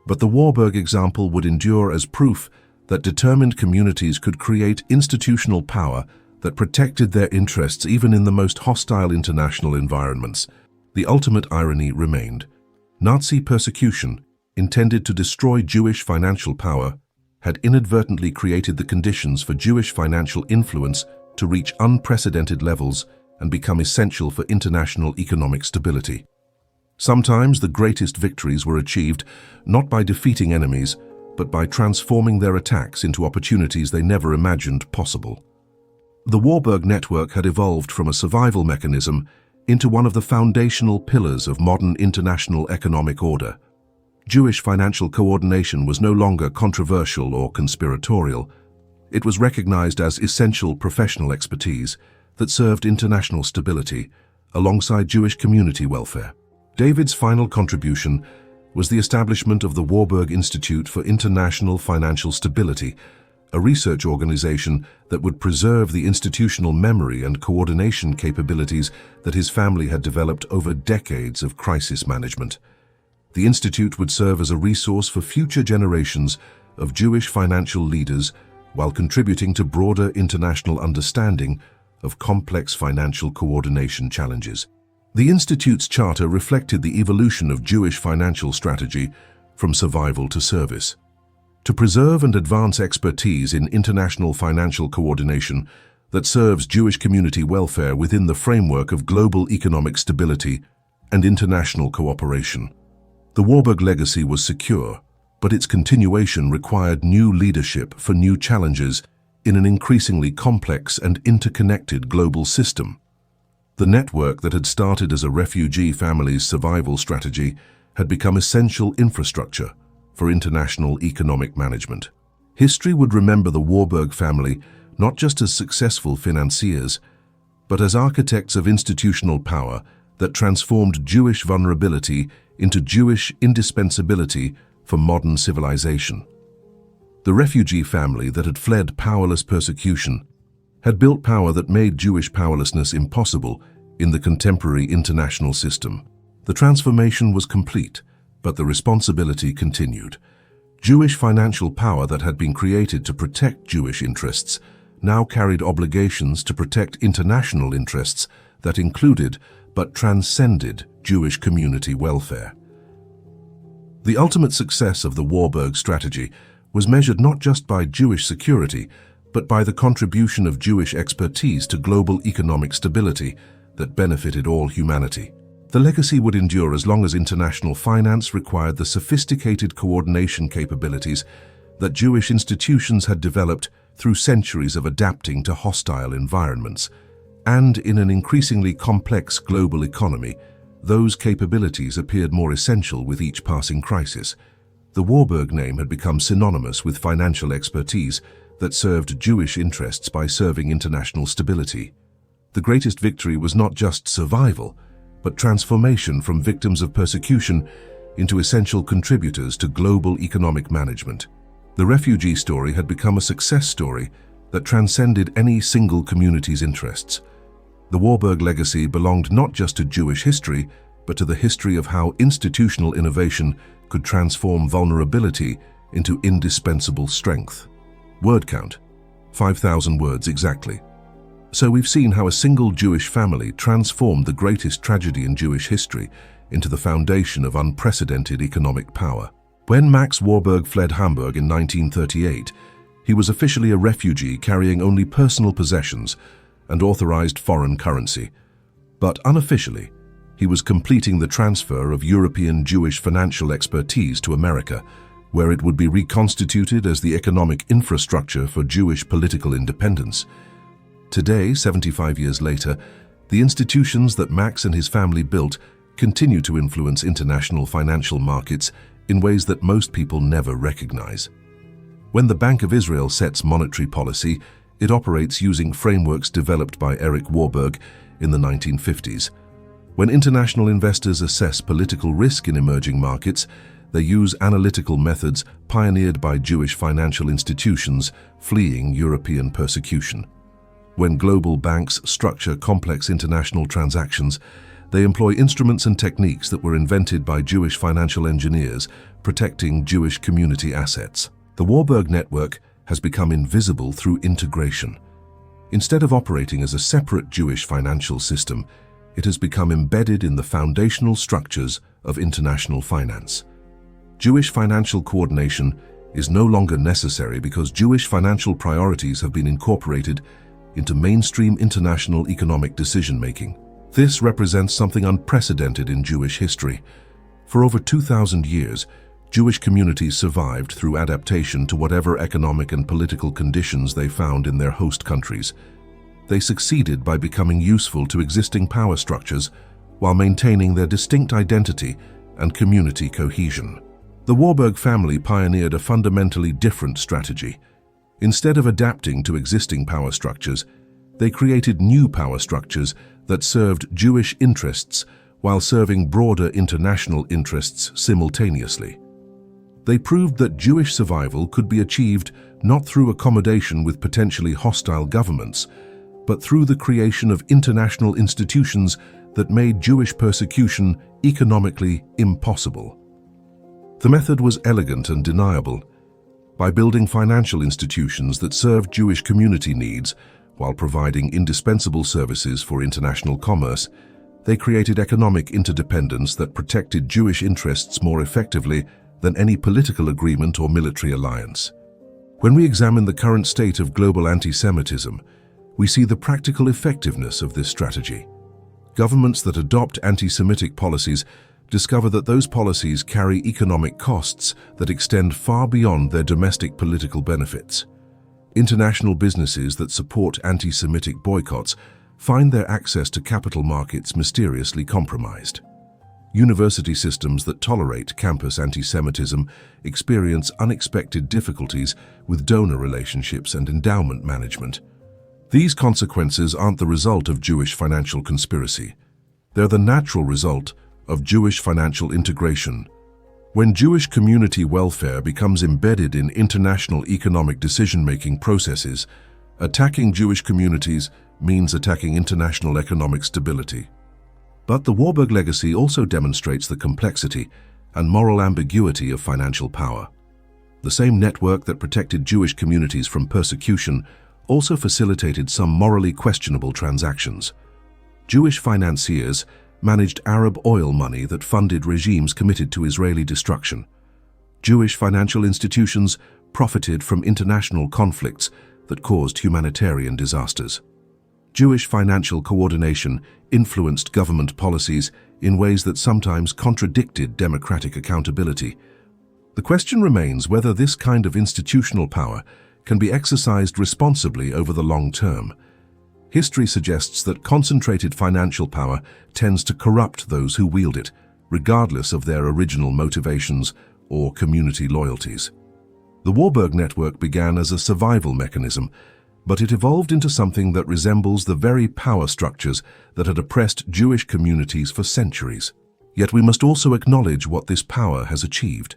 But the Warburg example would endure as proof that determined communities could create institutional power that protected their interests even in the most hostile international environments. The ultimate irony remained. Nazi persecution, intended to destroy Jewish financial power, had inadvertently created the conditions for Jewish financial influence to reach unprecedented levels and become essential for international economic stability. Sometimes the greatest victories were achieved not by defeating enemies, but by transforming their attacks into opportunities they never imagined possible. The Warburg network had evolved from a survival mechanism into one of the foundational pillars of modern international economic order. Jewish financial coordination was no longer controversial or conspiratorial. It was recognized as essential professional expertise that served international stability alongside Jewish community welfare. David's final contribution was the establishment of the Warburg Institute for International Financial Stability, a research organization that would preserve the institutional memory and coordination capabilities that his family had developed over decades of crisis management. The institute would serve as a resource for future generations of Jewish financial leaders while contributing to broader international understanding of complex financial coordination challenges. The Institute's charter reflected the evolution of Jewish financial strategy from survival to service. To preserve and advance expertise in international financial coordination that serves Jewish community welfare within the framework of global economic stability and international cooperation. The Warburg legacy was secure, but its continuation required new leadership for new challenges in an increasingly complex and interconnected global system. The network that had started as a refugee family's survival strategy had become essential infrastructure for international economic management. History would remember the Warburg family not just as successful financiers, but as architects of institutional power that transformed Jewish vulnerability into Jewish indispensability for modern civilization. The refugee family that had fled powerless persecution had built power that made Jewish powerlessness impossible in the contemporary international system. The transformation was complete, but the responsibility continued. Jewish financial power that had been created to protect Jewish interests now carried obligations to protect international interests that included but transcended Jewish community welfare. The ultimate success of the Warburg strategy was measured not just by Jewish security, but by the contribution of Jewish expertise to global economic stability that benefited all humanity. The legacy would endure as long as international finance required the sophisticated coordination capabilities that Jewish institutions had developed through centuries of adapting to hostile environments. And in an increasingly complex global economy, those capabilities appeared more essential with each passing crisis. The Warburg name had become synonymous with financial expertise that served Jewish interests by serving international stability. The greatest victory was not just survival, but transformation from victims of persecution into essential contributors to global economic management. The refugee story had become a success story that transcended any single community's interests. The Warburg legacy belonged not just to Jewish history, but to the history of how institutional innovation could transform vulnerability into indispensable strength. Word count: 5,000 words exactly. So we've seen how a single Jewish family transformed the greatest tragedy in Jewish history into the foundation of unprecedented economic power. When Max Warburg fled Hamburg in 1938, he was officially a refugee carrying only personal possessions and authorized foreign currency. But unofficially, he was completing the transfer of European Jewish financial expertise to America, where it would be reconstituted as the economic infrastructure for Jewish political independence. Today, 75 years later, the institutions that Max and his family built continue to influence international financial markets in ways that most people never recognize. When the Bank of Israel sets monetary policy, it operates using frameworks developed by Erich Warburg in the 1950s. When international investors assess political risk in emerging markets, they use analytical methods pioneered by Jewish financial institutions fleeing European persecution. When global banks structure complex international transactions, they employ instruments and techniques that were invented by Jewish financial engineers protecting Jewish community assets. The Warburg network has become invisible through integration. Instead of operating as a separate Jewish financial system, it has become embedded in the foundational structures of international finance. Jewish financial coordination is no longer necessary because Jewish financial priorities have been incorporated into mainstream international economic decision-making. This represents something unprecedented in Jewish history. For over 2,000 years, Jewish communities survived through adaptation to whatever economic and political conditions they found in their host countries. They succeeded by becoming useful to existing power structures while maintaining their distinct identity and community cohesion. The Warburg family pioneered a fundamentally different strategy. Instead of adapting to existing power structures, they created new power structures that served Jewish interests while serving broader international interests simultaneously. They proved that Jewish survival could be achieved not through accommodation with potentially hostile governments, but through the creation of international institutions that made Jewish persecution economically impossible. The method was elegant and deniable. By building financial institutions that served Jewish community needs While providing indispensable services for international commerce, they created economic interdependence that protected Jewish interests more effectively than any political agreement or military alliance. When we examine the current state of global anti-Semitism, we see the practical effectiveness of this strategy. Governments that adopt anti-Semitic policies discover that those policies carry economic costs that extend far beyond their domestic political benefits. International businesses that support anti-Semitic boycotts find their access to capital markets mysteriously compromised. University systems that tolerate campus anti-Semitism experience unexpected difficulties with donor relationships and endowment management. These consequences aren't the result of Jewish financial conspiracy. They're the natural result of Jewish financial integration. When Jewish community welfare becomes embedded in international economic decision-making processes, attacking Jewish communities means attacking international economic stability. But the Warburg legacy also demonstrates the complexity and moral ambiguity of financial power. The same network that protected Jewish communities from persecution also facilitated some morally questionable transactions. Jewish financiers managed Arab oil money that funded regimes committed to Israeli destruction. Jewish financial institutions profited from international conflicts that caused humanitarian disasters. Jewish financial coordination influenced government policies in ways that sometimes contradicted democratic accountability. The question remains whether this kind of institutional power can be exercised responsibly over the long term. History suggests that concentrated financial power tends to corrupt those who wield it, regardless of their original motivations or community loyalties. The Warburg network began as a survival mechanism, but it evolved into something that resembles the very power structures that had oppressed Jewish communities for centuries. Yet we must also acknowledge what this power has achieved.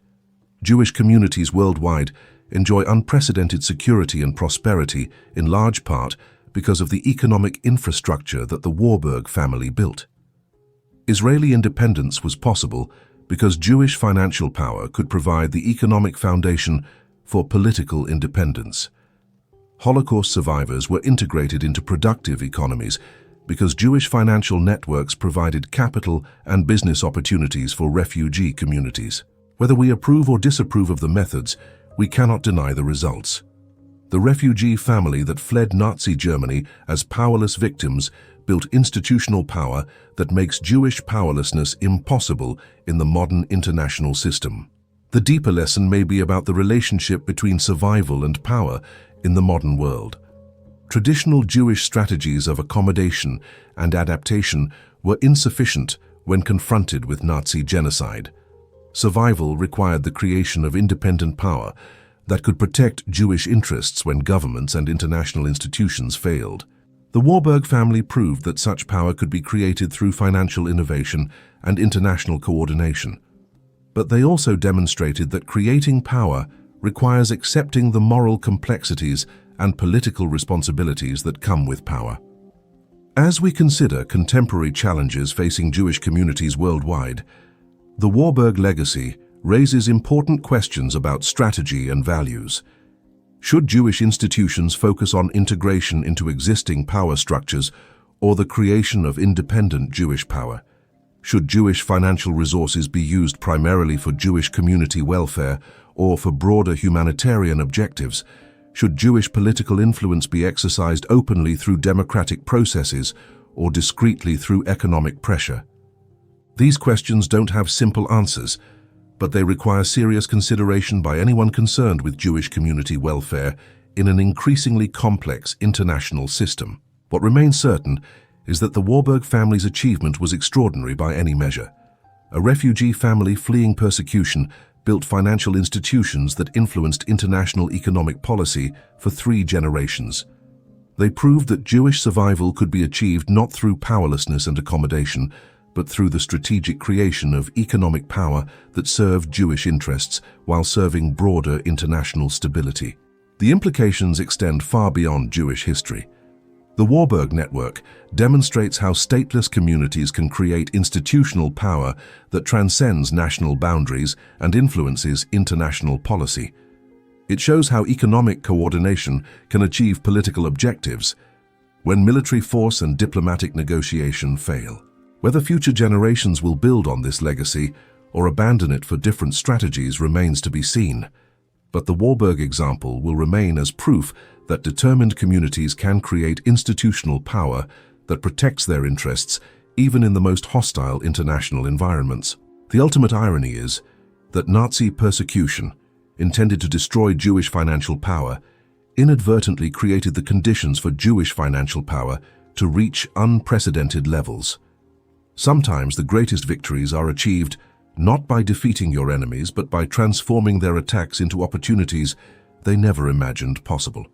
Jewish communities worldwide enjoy unprecedented security and prosperity in large part because of the economic infrastructure that the Warburg family built. Israeli independence was possible because Jewish financial power could provide the economic foundation for political independence. Holocaust survivors were integrated into productive economies because Jewish financial networks provided capital and business opportunities for refugee communities. Whether we approve or disapprove of the methods, we cannot deny the results. The refugee family that fled Nazi Germany as powerless victims built institutional power that makes Jewish powerlessness impossible in the modern international system. The deeper lesson may be about the relationship between survival and power in the modern world. Traditional Jewish strategies of accommodation and adaptation were insufficient when confronted with Nazi genocide. Survival required the creation of independent power that could protect Jewish interests when governments and international institutions failed. The Warburg family proved that such power could be created through financial innovation and international coordination. But they also demonstrated that creating power requires accepting the moral complexities and political responsibilities that come with power. As we consider contemporary challenges facing Jewish communities worldwide, the Warburg legacy raises important questions about strategy and values. Should Jewish institutions focus on integration into existing power structures or the creation of independent Jewish power? Should Jewish financial resources be used primarily for Jewish community welfare or for broader humanitarian objectives? Should Jewish political influence be exercised openly through democratic processes or discreetly through economic pressure? These questions don't have simple answers, but they require serious consideration by anyone concerned with Jewish community welfare in an increasingly complex international system. What remains certain is that the Warburg family's achievement was extraordinary by any measure. A refugee family fleeing persecution built financial institutions that influenced international economic policy for 3 generations. They proved that Jewish survival could be achieved not through powerlessness and accommodation, but through the strategic creation of economic power that served Jewish interests while serving broader international stability. The implications extend far beyond Jewish history. The Warburg network demonstrates how stateless communities can create institutional power that transcends national boundaries and influences international policy. It shows how economic coordination can achieve political objectives, when military force and diplomatic negotiation fail. Whether future generations will build on this legacy or abandon it for different strategies remains to be seen. But the Warburg example will remain as proof that determined communities can create institutional power that protects their interests even in the most hostile international environments. The ultimate irony is that Nazi persecution, intended to destroy Jewish financial power, inadvertently created the conditions for Jewish financial power to reach unprecedented levels. Sometimes the greatest victories are achieved not by defeating your enemies, but by transforming their attacks into opportunities they never imagined possible.